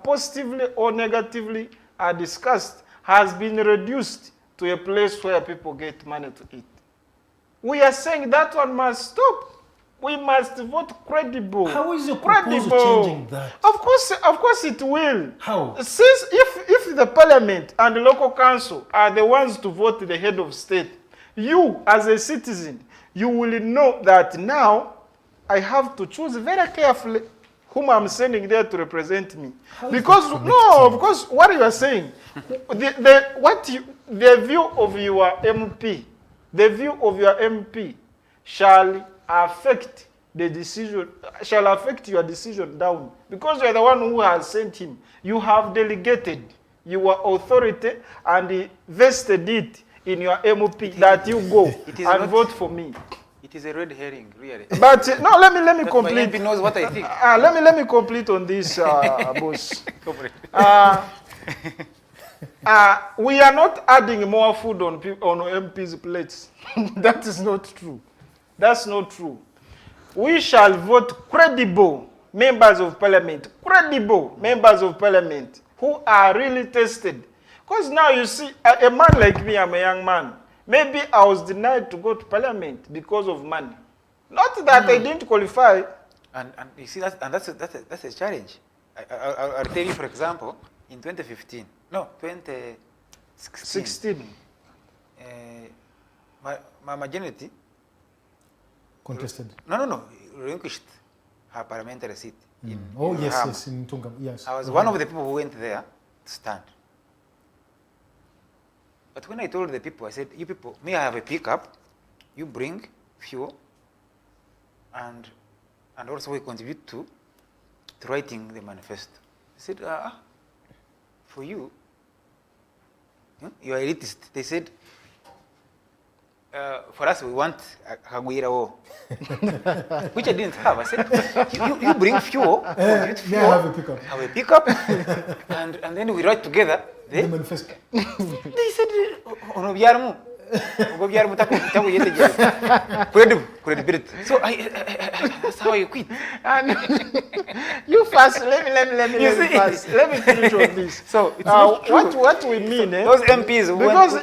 positively or negatively are discussed, has been reduced to a place where people get money to eat. We are saying that one must stop. We must vote credible. How is your proposal changing that? Of course it will. How? Since if the parliament and the local council are the ones to vote the head of state, you as a citizen, you will know that now I have to choose very carefully whom I'm sending there to represent me. Because what you are saying, the view of your MP, shall affect the decision, shall affect your decision down. Because you are the one who has sent him. You have delegated your authority and vested it in your MP that you go and vote for me. It is a red herring, really. But no, let me complete. My MP knows what I think. Let me complete on this, boss. We are not adding more food on MP's plates. That is not true. That's not true. We shall vote credible members of parliament, who are really tested. Because now you see, a man like me, I'm a young man. Maybe I was denied to go to parliament because of money. Not that I didn't qualify. And you see, that's a challenge. I'll tell you, for example, in 2015, no, 2016, my majority contested. No, relinquished her parliamentary seat. In yes, in Tungam, yes. I was one of the people who went there to stand. But when I told the people, I said, you people, I have a pickup, you bring fuel, and also we contribute to writing the manifesto. I said, for you, you are elitist. They said, for us, we want a Kagwira war, which I didn't have. I said, you bring fuel, contribute fuel, have a pickup, and then we write together the manifesto. They said, credibility. So that's how I quit. And you first, let me finish on this. So what we mean, those MPs, because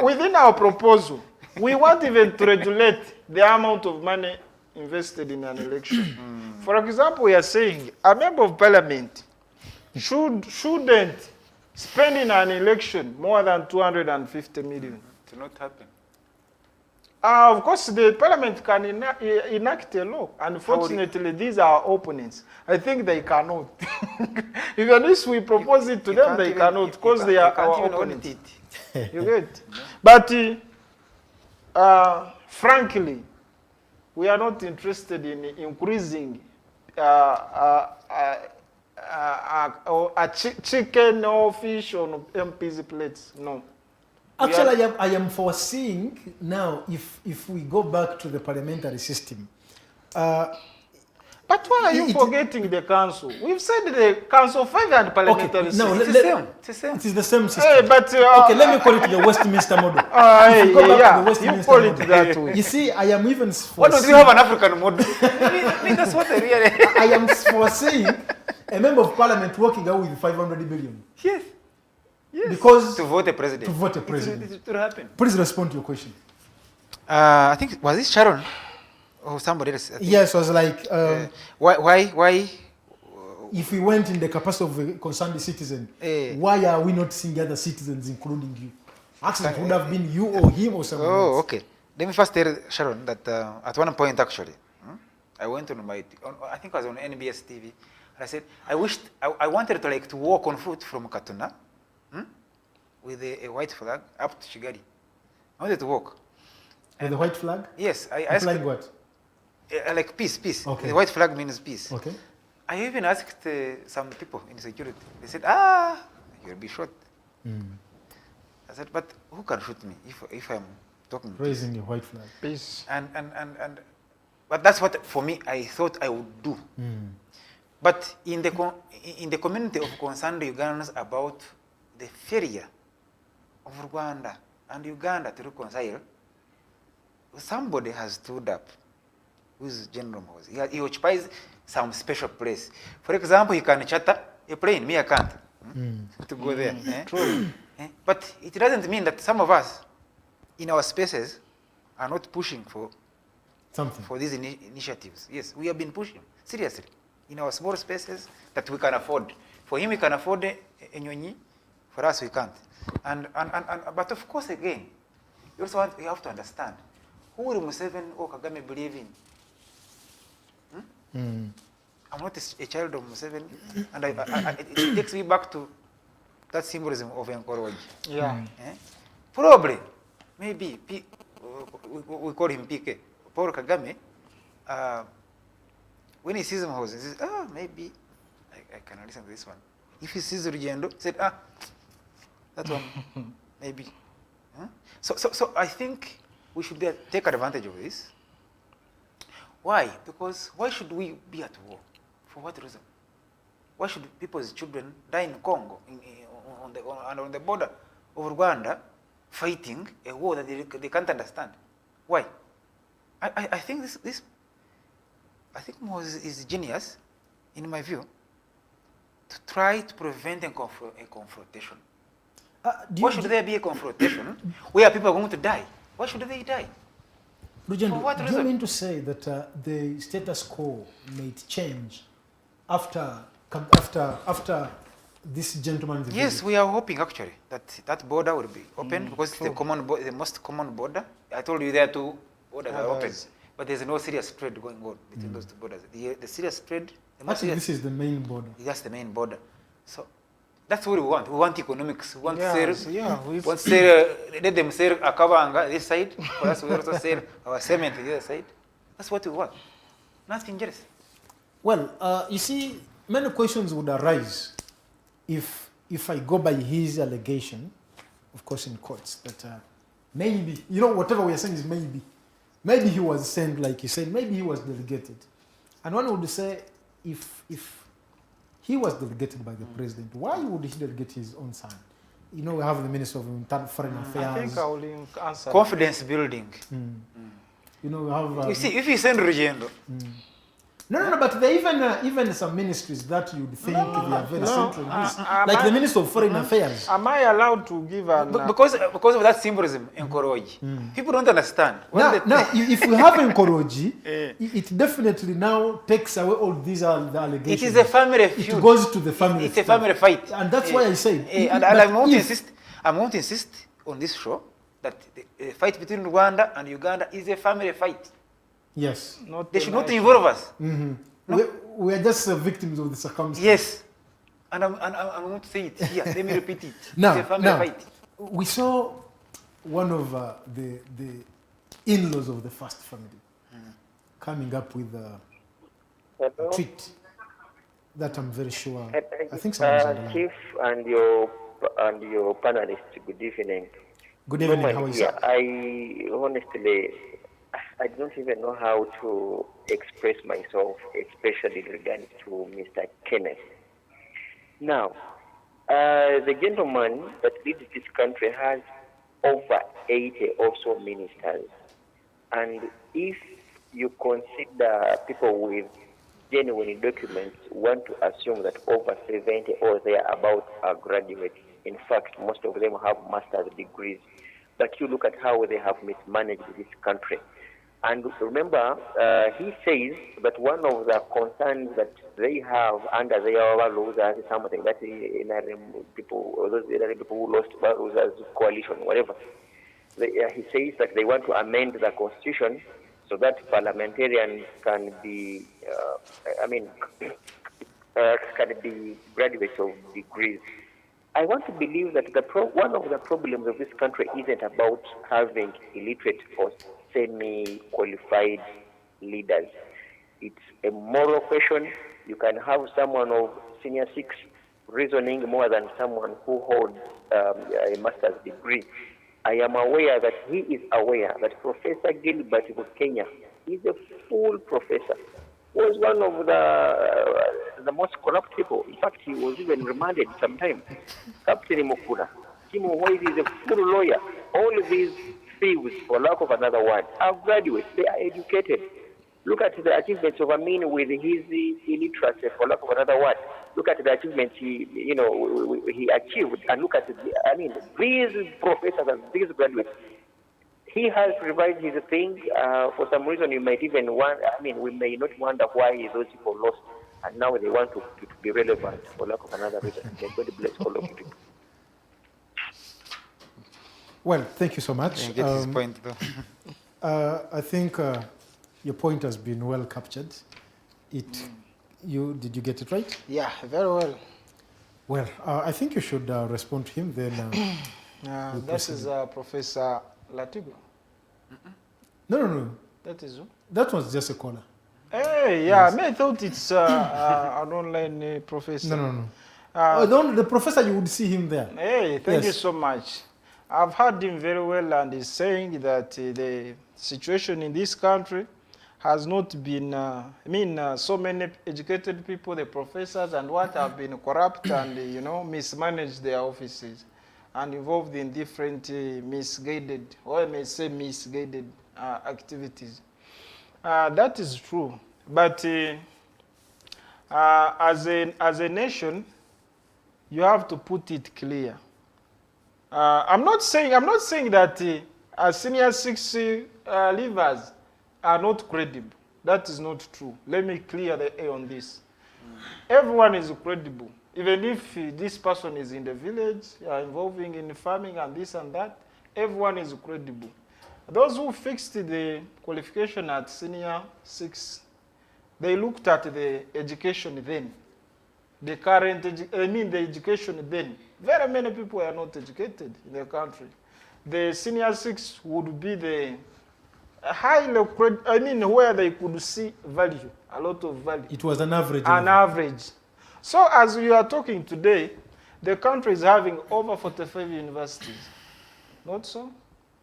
within our proposal, we want even to regulate the amount of money invested in an election. For example, we are saying a member of parliament shouldn't spend in an election more than 250 million. To not happen. Of course, the parliament can enact a law. Unfortunately, these are our opponents. I think they cannot. Even if we propose it to them, they cannot, because they are our opponents. You get? But frankly, we are not interested in increasing a chicken or fish on MP's plates. No. Actually, I am foreseeing now, if we go back to the parliamentary system. But why are you forgetting the council? We've said the council favored parliamentary system. No, It's the same. it is the same system. Hey, but, okay, let me call it the Westminster model. you call it that way. You see, I am even Why don't you have an African model? That's what I really... I am foreseeing a member of parliament walking out with 500 billion. Yes. Because to vote a president. To vote a president. It will happen. Please respond to your question. I think, was this Sharon? Or somebody else? Yes, it was like... why? If we went in the capacity of a concerned citizen, why are we not seeing other citizens, including you? Actually, it would have been you or him or someone else. Oh, okay. Let me first tell Sharon that at one point, actually, I went on I think I was on NBS TV, and I said, I wanted to walk on foot from Katuna with a white flag up to Chigari. I wanted to walk. With the white flag? Yes. I asked. Implying what? Like peace. Okay. The white flag means peace. Okay. I even asked some people in security. They said, you'll be shot. I said, but who can shoot me if I'm talking raising your white flag? Peace. But that's what, for me, I thought I would do. But in the community of concerned Ugandans about the failure of Rwanda and Uganda to reconcile, somebody has stood up, who's General Moses. He occupies some special place. For example, he can charter a plane, me I can't, to go there. True. But it doesn't mean that some of us, in our spaces, are not pushing for something for these initiatives. Yes, we have been pushing seriously in our small spaces that we can afford. For him, we can afford a nyonyi. For us, we can't. But of course, again, you have to understand who will Museveni or Kagame believe in. I'm not a child of Museveni, and it takes me back to that symbolism of encourage. Yeah. Probably, maybe we call him PK. Paul Kagame, when he sees him, he says, maybe I can listen to this one. If he sees Rugyendo, he said, that one, maybe. So I think we should take advantage of this. Why? Because why should we be at war? For what reason? Why should people's children die in Congo, on the border of Rwanda, fighting a war that they can't understand? Why? I think this Moses is genius, in my view, to try to prevent a confrontation. Why should there be a confrontation where people are going to die? Why should they die? Rugyendo, do you mean to say that the status quo may change after this gentleman's visit? Yes, we are hoping actually that border will be open because it's the most common border. I told you there are two borders are open, but there's no serious trade going on between those two borders. The serious trade. Actually, this is the main border. That's the main border. So that's what we want. We want economics. We want to sell. Let them sell akavanga this side. For us, we also sell our cement the other side. That's what we want. Nothing else. Well, you see, many questions would arise if I go by his allegation, of course in courts, that maybe, whatever we are saying is maybe. Maybe he was sent, like you said, maybe he was delegated. And one would say, if he was delegated by the president, why would he delegate his own son? We have the Minister of Foreign Affairs. I think I will answer. Confidence building. We have... you see, if you send Rugyendo... No, but there are even some ministries that you'd think they are very central in this. Like the Minister of Foreign Affairs. Am I allowed to give an... Because of that symbolism, Nkoroji. People don't understand. Now, if we have Nkoroji, it definitely now takes away all these allegations. It is a family feud. It goes to the family. It's a family fight. And that's why I say... And I want to insist on this show that the fight between Rwanda and Uganda is a family fight. Yes. They should not involve us. No? We are just victims of the circumstances. Yes. And I'm going to say it here. Let me repeat it. Now, it's a family fight. We saw one of the in-laws of the first family coming up with a tweet that I'm very sure. I think someone's on the line. Chief and your panelists, good evening. Good evening. How is it? I honestly, I don't even know how to express myself, especially regarding to Mr. Kenneth. Now, the gentleman that leads this country has over 80 or so ministers. And if you consider people with genuine documents, want to assume that over 70 or thereabouts are graduates. In fact, most of them have master's degrees. But you look at how they have mismanaged this country. And remember, he says that one of the concerns that they have under their rules is something that NRM people, or those NRM people who lost rules as coalition, whatever. He says that they want to amend the constitution so that parliamentarians can be, can be graduates of degrees. I want to believe that one of the problems of this country isn't about having illiterate or semi-qualified leaders. It's a moral question. You can have someone of senior 6 reasoning more than someone who holds a master's degree. I am aware that he is aware that Professor Gilbert of Kenya is a full professor. Was one of the most corrupt people. In fact, he was even remanded sometime. Captain Mukura. Kim White is a full lawyer. All of these thieves, for lack of another word, are graduates. They are educated. Look at the achievements of Amin with his illiteracy, for lack of another word. Look at the achievements he achieved, and look at these professors and these graduates. he has revised his thing. For some reason, you might even wonder, I mean, we may not wonder why those people lost, and now they want to be relevant for lack of another reason. May God bless all of you people. Well, thank you so much. I get his point, though. I think your point has been well captured. Did you get it right? Yeah, very well. Well, I think you should respond to him then. This is Professor Latigo. No. That is who? That was just a caller. Hey, yeah, yes. I thought it's an online professor. No. The professor, you would see him there. Hey, thank you so much. I've heard him very well, and he's saying that the situation in this country has not been, so many educated people, the professors and what have been corrupt and, mismanaged their offices and involved in different misguided, or I may say misguided activities. That is true. But as a nation, you have to put it clear. I'm not saying that senior 6 leavers are not credible. That is not true. Let me clear the air on this. Everyone is credible. Even if this person is in the village, involving in farming and this and that, everyone is credible. Those who fixed the qualification at senior 6, they looked at the education then. The current, the education then. Very many people are not educated in the country. The senior 6 would be the where they could see value, a lot of value. It was an average. An average. So as we are talking today, the country is having over 45 universities. Not so?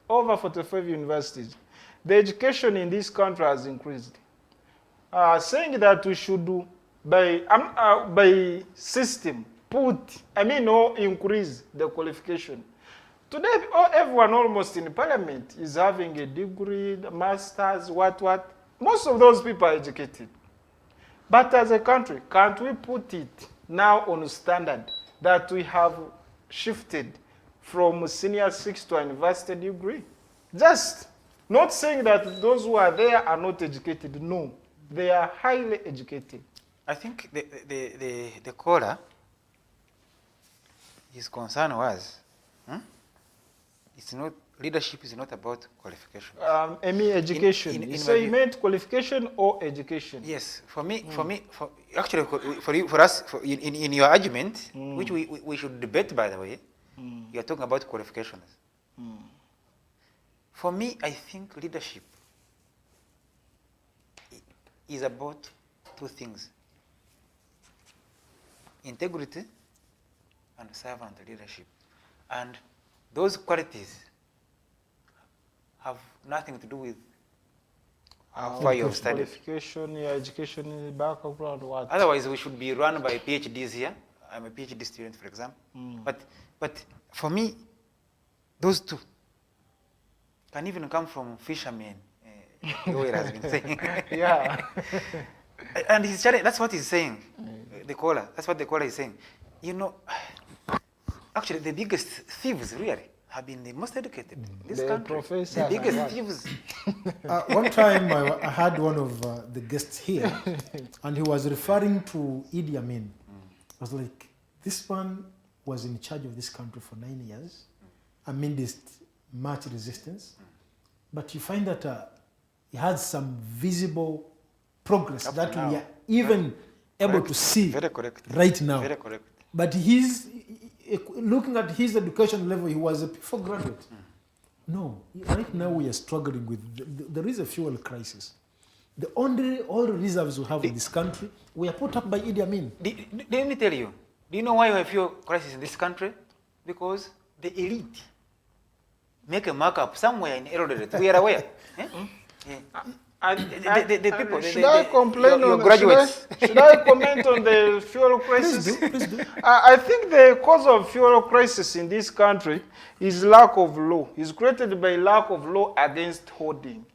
Over 45 universities. The education in this country has increased. Saying that we should do by system, increase the qualification. Today, everyone almost in parliament is having a degree, masters, what. Most of those people are educated. But as a country, can't we put it now on a standard that we have shifted from senior 6 to a university degree? Just not saying that those who are there are not educated. No, they are highly educated. I think the caller, his concern was, it's not, leadership is not about qualification. Education. He meant qualification or education? Yes, for us, in your argument, which we should debate, by the way, you are talking about qualifications. For me, I think leadership is about two things: integrity and servant leadership. And those qualities have nothing to do with why you have studied. Qualification, your education, background, what? Otherwise, we should be run by PhDs here. I'm a PhD student, for example. But for me, those two can even come from fishermen, the way it has been saying. Yeah. And he's telling, that's what he's saying, the caller. That's what the caller is saying. Actually, the biggest thieves, really, have been the most educated in this country. The biggest thieves. One time, I had one of the guests here, and he was referring to Idi Amin. I was like, this one was in charge of this country for 9 years, amidst much resistance. But you find that he had some visible progress that we are even able to see right now. Very correct. But looking at his education level, he was a P4 graduate. No, right now we are struggling with, there is a fuel crisis. The only oil reserves we have in this country were put up by Idi Amin. Let me tell you, do you know why we have fuel crisis in this country? Because the elite make a markup somewhere in Erodet. We are aware. The people, should I complain your graduates? Should I comment on the fuel crisis? Please do. I think the cause of fuel crisis in this country is lack of law. It's created by lack of law against hoarding.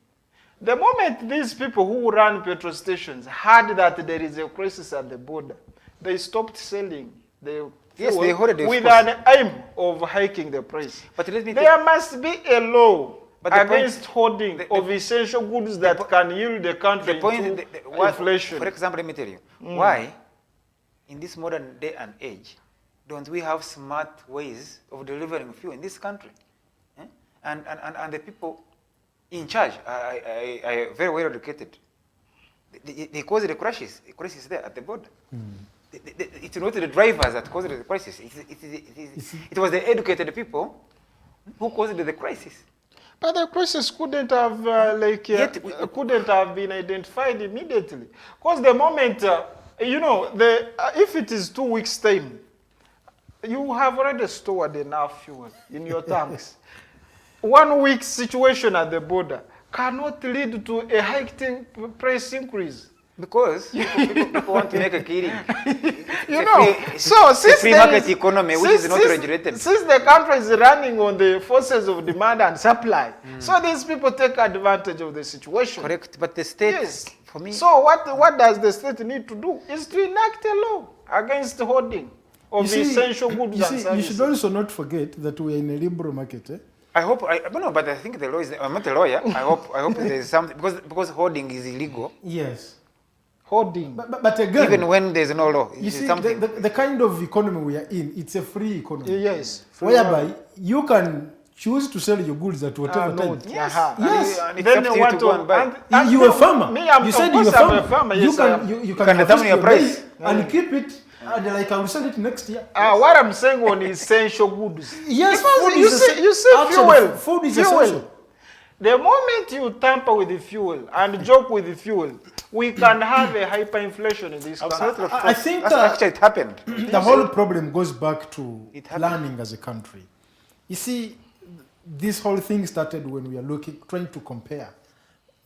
The moment these people who run petrol stations heard that there is a crisis at the border, they stopped selling the fuel they hoarded it, with an aim of hiking the price. But let me there must be a law against hoarding of essential goods that can yield the country into inflation. For example, let me tell you, why in this modern day and age don't we have smart ways of delivering fuel in this country? And the people in charge are very well educated. They caused the crisis there at the border. It's not the drivers that caused the crisis. It was the educated people who caused the crisis. But the crisis couldn't have couldn't have been identified immediately, because the moment you know, if it is 2 weeks' time, you have already stored enough fuel in your tanks. 1 week situation at the border cannot lead to a heightened price increase. Because people want to make a killing. So since free market economy, which is not regulated. Since the country is running on the forces of demand and supply, so these people take advantage of the situation. Correct, but the state, yes. For me. So what does the state need to do? Is to enact a law against hoarding of essential goods and services. You should also not forget that we are in a liberal market. I hope, but I think the law is, I'm not a lawyer. I hope there is something, because hoarding is illegal. Yes. Hoarding. But again, even when there's no law, you see, the kind of economy we are in, it's a free economy. Yes. Whereby you can choose to sell your goods at whatever time. Yes. Yes. And it's up to you to go and buy. You a farmer. You said you a farmer. Yes, you can determine your price and keep it. And like I will sell it next year. What I'm saying on essential goods. Yes, because you see fuel. Food is essential. The moment you tamper with the fuel and joke with the fuel, we can have a hyperinflation in this country. I think that's actually it happened. The whole problem goes back to planning as a country. You see, this whole thing started when we are trying to compare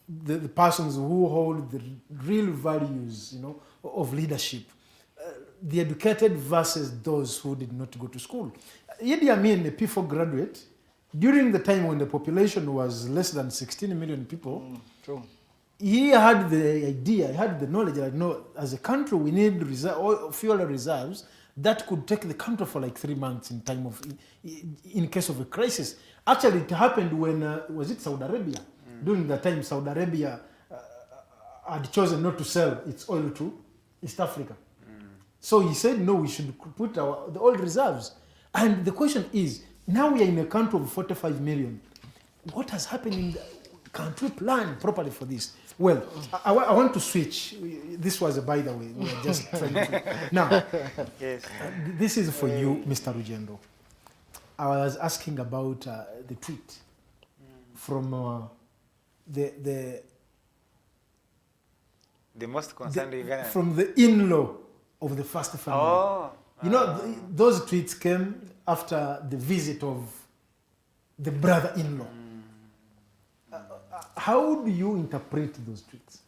the persons who hold the real values, of leadership. The educated versus those who did not go to school. Idi Amin, a P4 graduate, during the time when the population was less than 16 million people, True. He had the idea, he had the knowledge that, as a country we need fuel reserves that could take the country for like 3 months in case of a crisis. Actually, it happened when, was it Saudi Arabia? During the time Saudi Arabia had chosen not to sell its oil to East Africa. So he said, no, we should put the oil reserves. And the question is, now we are in a country of 45 million. What has happened can't we plan properly for this? Well, I want to switch. This was by the way. We are just trying to. Now, yes. This is for you, Mr. Rugyendo. I was asking about the tweet from the most concerned Ugandans. From the in-law of the first family. Oh. Those tweets came after the visit of the brother-in-law. How do you interpret those tweets?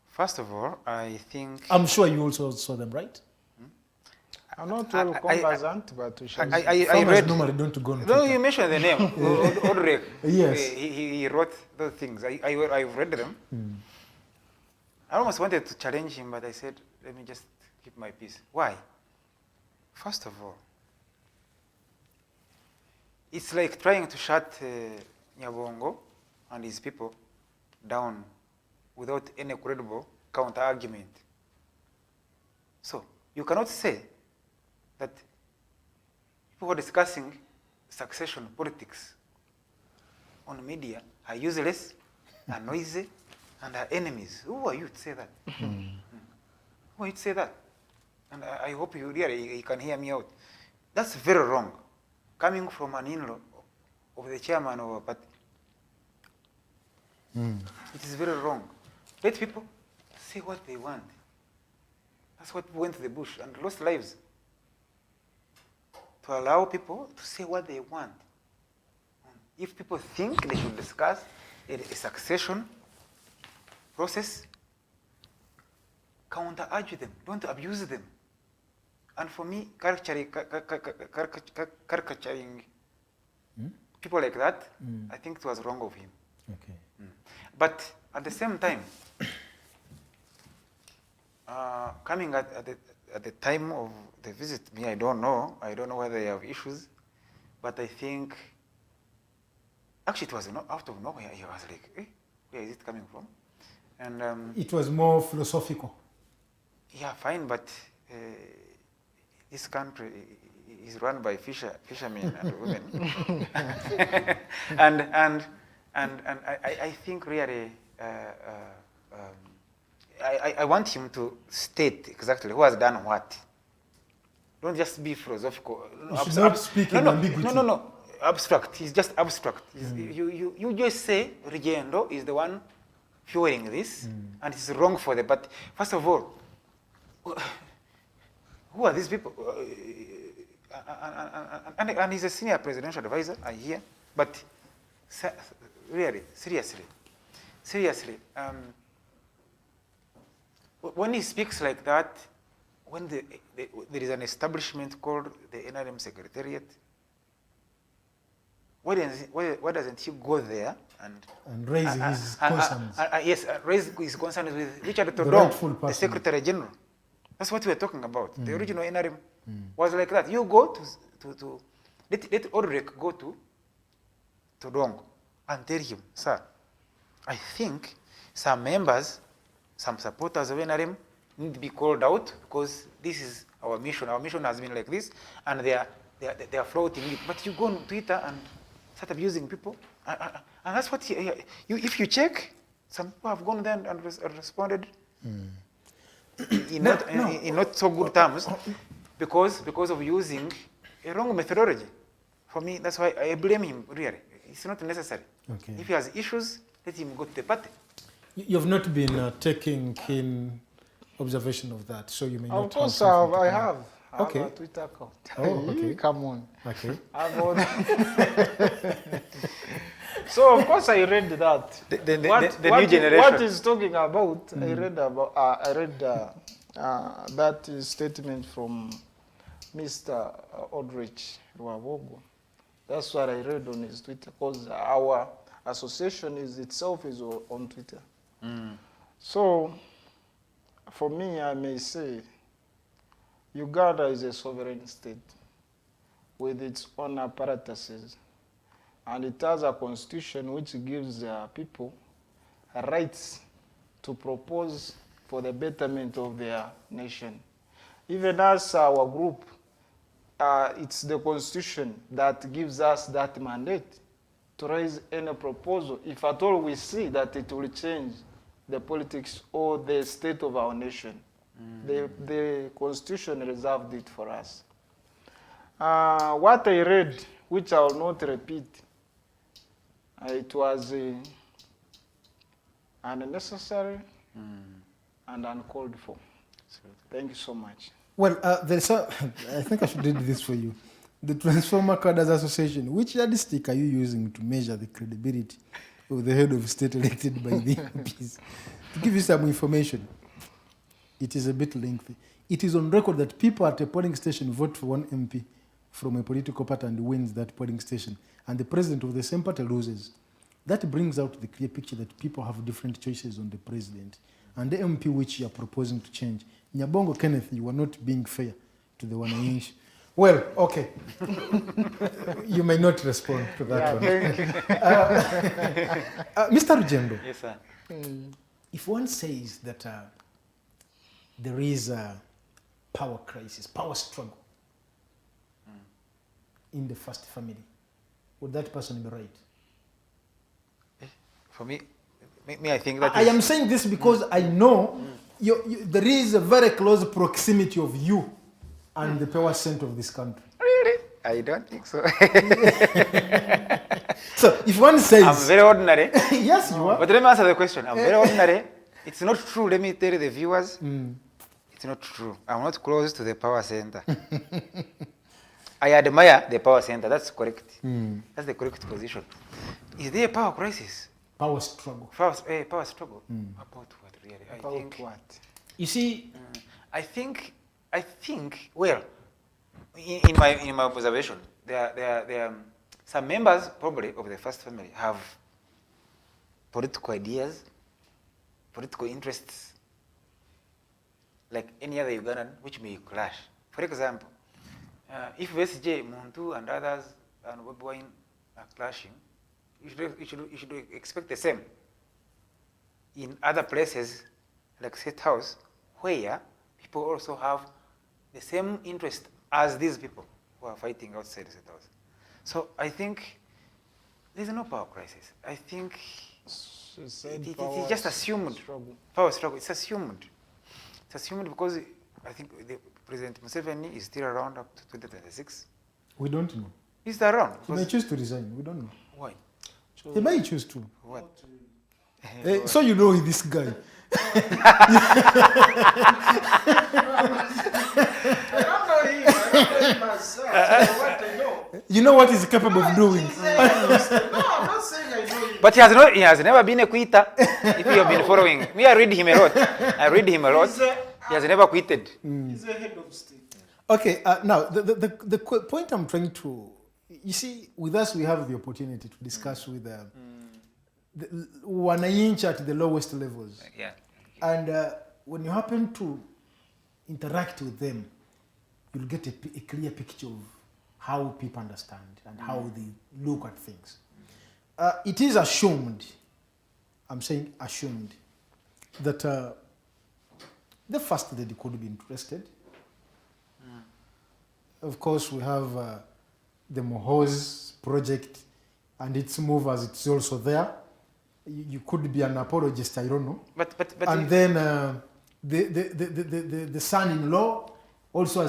First of all, I think... I'm sure you also saw them, right? I'm not well conversant, but we shall I read... normally don't go on No, you mentioned the name, Odrek. Yes. He wrote those things. I read them. I almost wanted to challenge him, but I said, let me just keep my peace. Why? First of all, it's like trying to shut Nyabongo and his people down without any credible counter-argument. So, you cannot say that people who are discussing succession politics on media are useless, are noisy, and are enemies. Who are you to say that? Who are you to say that? And I hope you can hear me out. That's very wrong, coming from an in-law of the chairman of a party. It is very wrong. Let people say what they want. That's what went to the bush and lost lives. To allow people to say what they want. If people think they should discuss a succession process, counter-argue them, don't abuse them. And for me, caricaturing people like that, I think it was wrong of him. Okay. But at the same time, coming at the time of the visit, I don't know whether they have issues, but I think actually it was not out of nowhere. I was like, where is it coming from? And it was more philosophical. Yeah, fine, but this country is run by fishermen and women, and I think really I want him to state exactly who has done what. Don't just be philosophical. You should not speak in ambiguity. No. Abstract. He's just abstract. You just say Rugyendo is the one fueling this, and it's wrong for them. But first of all, who are these people? And he's a senior presidential advisor, I hear. But really, seriously, when he speaks like that, when there is an establishment called the NRM Secretariat, why doesn't he go there and raise his concerns? Yes, raise his concerns with Richard Todong, the Secretary General. That's what we're talking about. The original NRM was like that. You go to let Odrek go to Todong and tell him, sir, I think some members, some supporters of NRM need to be called out because this is our mission. Our mission has been like this, and they are floating it. But you go on Twitter and start abusing people, and that's what if you check, some people have gone there and responded in not so good terms because of using a wrong methodology. For me, that's why I blame him. Really, it's not necessary. Okay. If he has issues, let him go to the party. You've not been taking keen observation of that, so you may not. Of course, I have. Okay. I have a Twitter account. Oh, okay. Come on. Okay. So of course I read that. The new generation. What he's talking about, I read that statement from Mr. Aldrich Nyabongo. That's what I read on his Twitter, because our association itself is on Twitter. So, for me, I may say, Uganda is a sovereign state with its own apparatuses, and it has a constitution which gives people rights to propose for the betterment of their nation. Even as our group, it's the constitution that gives us that mandate to raise any proposal, if at all we see that it will change the politics or the state of our nation. The constitution reserved it for us. What I read, which I will not repeat, it was unnecessary and uncalled for. Thank you so much. Well, I think I should read this for you. The Transformers Cadre Association, which yardstick are you using to measure the credibility of the head of state elected by the MPs? To give you some information, it is a bit lengthy. It is on record that people at a polling station vote for one MP from a political party and wins that polling station, and the president of the same party loses. That brings out the clear picture that people have different choices on the president and the MP which you are proposing to change. Nyabongo, Kenneth, you are not being fair to the Wananchi. Well, okay. You may not respond to that one. Thank you. Mr. Rugyendo. Yes, sir. If one says that there is a power crisis, power struggle in the first family, would that person be right? For me, I think that I am saying this because I know there is a very close proximity of you and the power center of this country. Really? I don't think so. So if one says... I'm very ordinary. Yes, you are. But let me answer the question. I'm very ordinary. It's not true. Let me tell the viewers. It's not true. I'm not close to the power center. I admire the power center. That's correct. That's the correct position. Is there a power crisis? Power struggle. Power struggle. About what, really? About what? You see... I think, well, in my observation, there some members probably of the first family have political ideas, political interests, like any other Ugandan, which may clash. For example, if SJ, Muntu, and others, and Bobi Wine are clashing, you should expect the same in other places like State House, where people also have the same interest as these people who are fighting outside the State House. So I think there's no power crisis. I think it's just assumed. Power struggle. It's assumed. It's assumed because I think President Museveni is still around up to 2026. We don't know. He's still around. He may choose to resign. We don't know. Why? He may choose to. What? So you know this guy. I don't know him. I don't know him myself. So what I know. You know what he's capable of doing. No, I'm not saying I know him. But he has never been a quitter. If you have been following me, I read him a lot. He has never quitted. He's a head of state. Okay, now the point I'm trying to, you see, with us we have the opportunity to discuss with the wananchi at the lowest levels. Yeah. And when you happen to interact with them, you'll get a clear picture of how people understand and how they look at things. It is assumed, I'm saying assumed, that the First Lady could be interested. Of course, we have the Mohoz project and its move as it's also there. You could be an apologist, I don't know. But and then the son-in-law also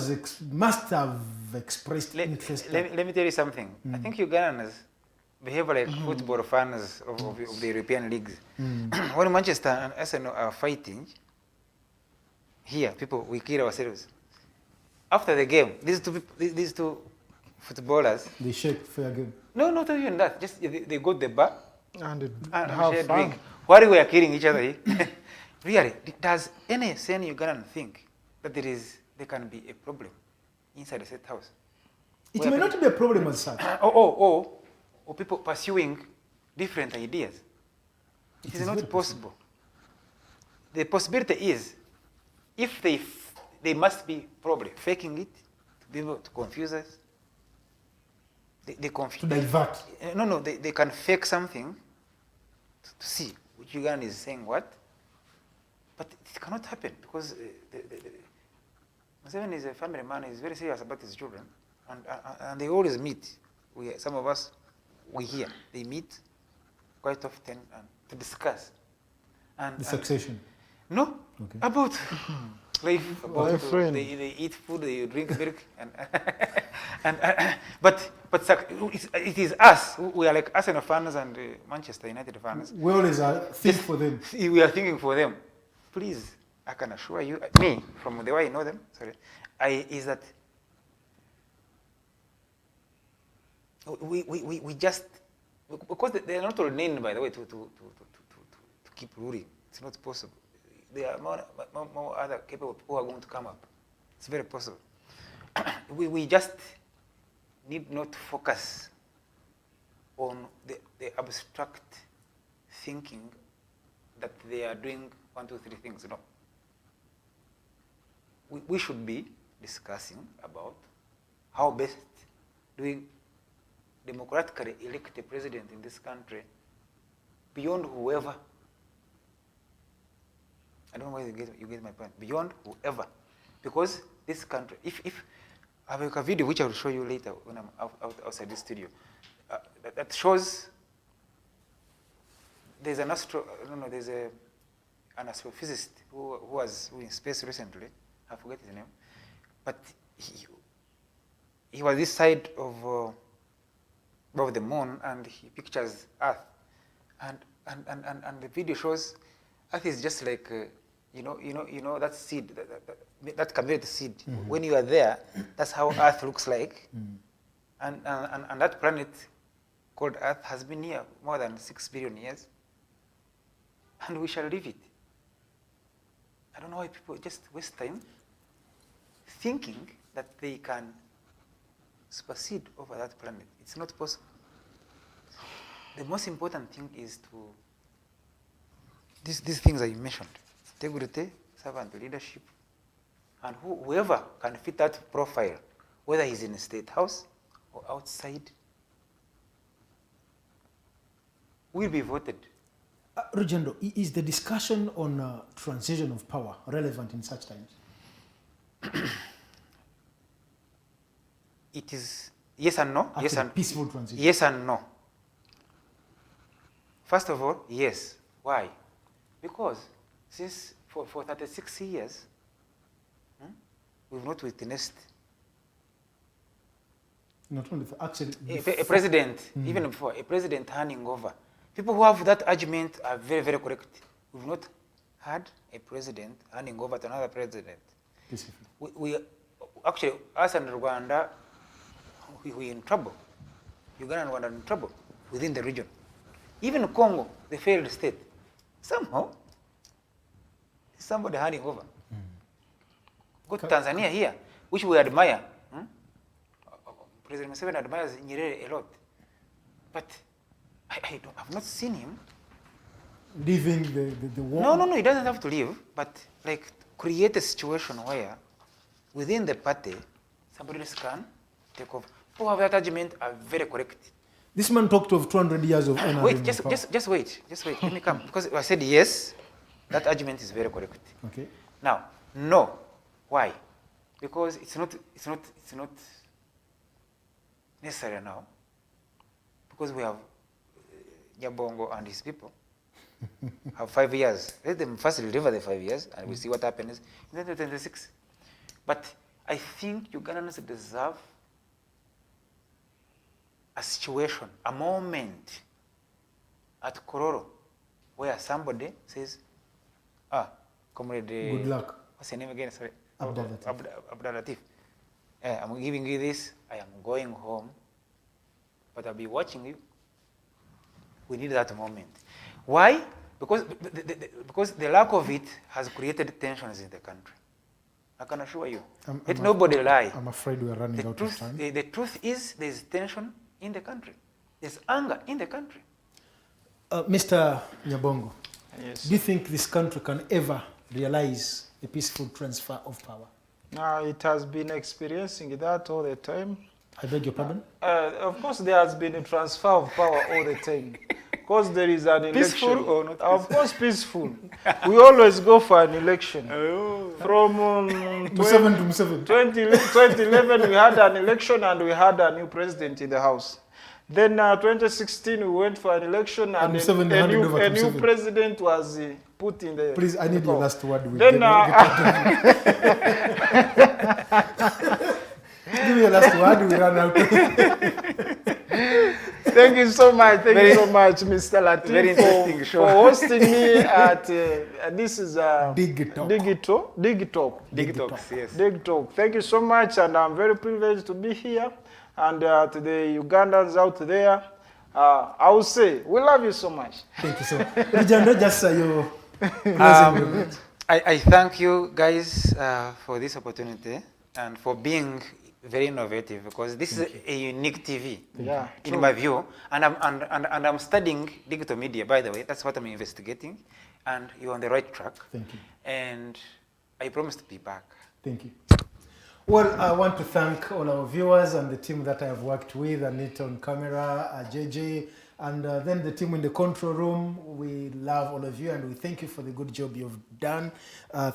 must have expressed interest. Let me tell you something. I think Ugandans behave like football fans of the European leagues. When Manchester and Arsenal are fighting, here, we kill ourselves. After the game, these two footballers... They shake fair game. No, not even that. Just they go to the bar And have share drink. While we are killing each other, really, does any sane Ugandan think that there can be a problem inside the State House? It may not be a problem as such. Or people pursuing different ideas. It is not possible. The possibility is, if they must be probably faking it to be able to confuse us. To divert. No, they can fake something to see which Ugandan is saying what, but it cannot happen because Museveni is a family man. He's very serious about his children, and they always meet. Some of us, they meet quite often to discuss. The succession? No, okay. About life, about they eat food, they drink milk, but it is us. We are like Arsenal fans and Manchester United fans. We always think for them. We are thinking for them. Please, I can assure you, me, from the way I know them, is that we just, because they are not ordained, by the way, to keep ruling. It's not possible. There are more other capable people who are going to come up. It's very possible. We just need not focus on the abstract thinking that they are doing 1, 2, 3 things. No. We should be discussing about how best do we democratically elect a president in this country beyond whoever. I don't know whether you get my point. Beyond whoever. Because this country, if I have a video which I will show you later when I'm outside the studio, that shows there's an astrophysicist who was in space recently. I forget his name, but he was this side of the moon, and he pictures Earth, and the video shows Earth is just like you know that seed, that cabinet seed. Mm-hmm. When you are there, that's how Earth looks like, and that planet called Earth has been here more than 6 billion years, and we shall leave it. I don't know why people just waste time thinking that they can supersede over that planet. It's not possible. The most important thing is to these things that you mentioned: integrity, servant leadership, and whoever can fit that profile, whether he's in the State House or outside, will be voted. Rugyendo, is the discussion on transition of power relevant in such times? It is yes and no. After Yes and peaceful transition. Yes and no. First of all, yes. Why? Because since for 36 years, we've not witnessed Not only actually a president, even before, a president handing over. People who have that argument are very, very correct. We've not had a president handing over to another president. We actually, us and Rwanda, we're in trouble. Uganda and Rwanda are in trouble within the region. Even Congo, the failed state, somehow, somebody handing over. Go to Tanzania here, which we admire. President Museveni admires Nyerere a lot. But I've not seen him leaving the war. No, he doesn't have to leave, but like create a situation where within the party, somebody else can take over. People who have that argument are very correct. This man talked of 200 years of NRM. Wait, just wait. Let me come. Because I said yes, that argument is very correct. Okay. Now, no. Why? Because it's not necessary now. Because we have Nyabongo and his people have 5 years. Let them first deliver the 5 years, and we'll see what happens in 2026. But I think Ugandans deserve a situation, a moment at Kororo where somebody says, comrade, good luck. What's your name again? Sorry. Abdalla Tiff. I'm giving you this. I am going home, but I'll be watching you. We need that moment. Why? Because the lack of it has created tensions in the country. I can assure you. Let nobody lie. I'm afraid we are running out of time. The truth is there's tension in the country. There's anger in the country. Mr. Nyabongo, Yes. do you think this country can ever realize a peaceful transfer of power? Now, it has been experiencing that all the time. I beg your pardon? Of course, there has been a transfer of power all the time. Because there is an election. Peaceful or not peaceful? Of course, peaceful. We always go for an election. From 2011, we had an election and we had a new president in the House. Then 2016, we went for an election and a new president was put in the... Please, I need your last word. Then, give me your last word, we run out. Thank you so much. Thank you so much, Mr. Latif, for hosting me at this is Dig Talk. Dig Talk. Yes. Dig Talk. Thank you so much, and I'm very privileged to be here. And to the Ugandans out there, I will say, we love you so much. Thank you so much. Rugyendo, just your closing. I thank you guys for this opportunity and for being very innovative, because this is a unique TV, in my view. And I'm studying digital media, by the way. That's what I'm investigating. And you're on the right track. Thank you. And I promise to be back. Thank you. Well, I want to thank all our viewers and the team that I have worked with, Anita on camera, JJ, and then the team in the control room. We love all of you and we thank you for the good job you've done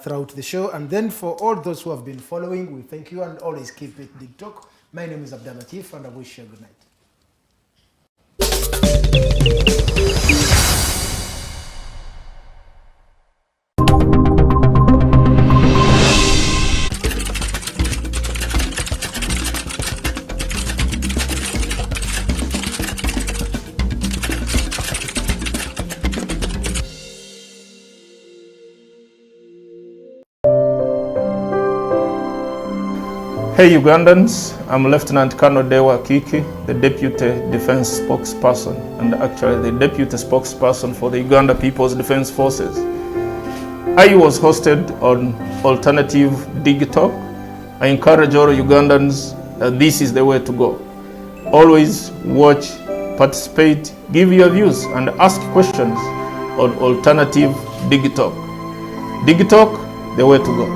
throughout the show. And then for all those who have been following, we thank you and always keep it Dig Talk. My name is Abdalla Tiff and I wish you a good night. Hey Ugandans, I'm Lieutenant Colonel Dewa Kiki, the Deputy Defense Spokesperson and actually the Deputy Spokesperson for the Uganda People's Defense Forces. I was hosted on Alternative Dig Talk. I encourage all Ugandans that this is the way to go. Always watch, participate, give your views and ask questions on Alternative Dig Talk. Dig Talk, the way to go.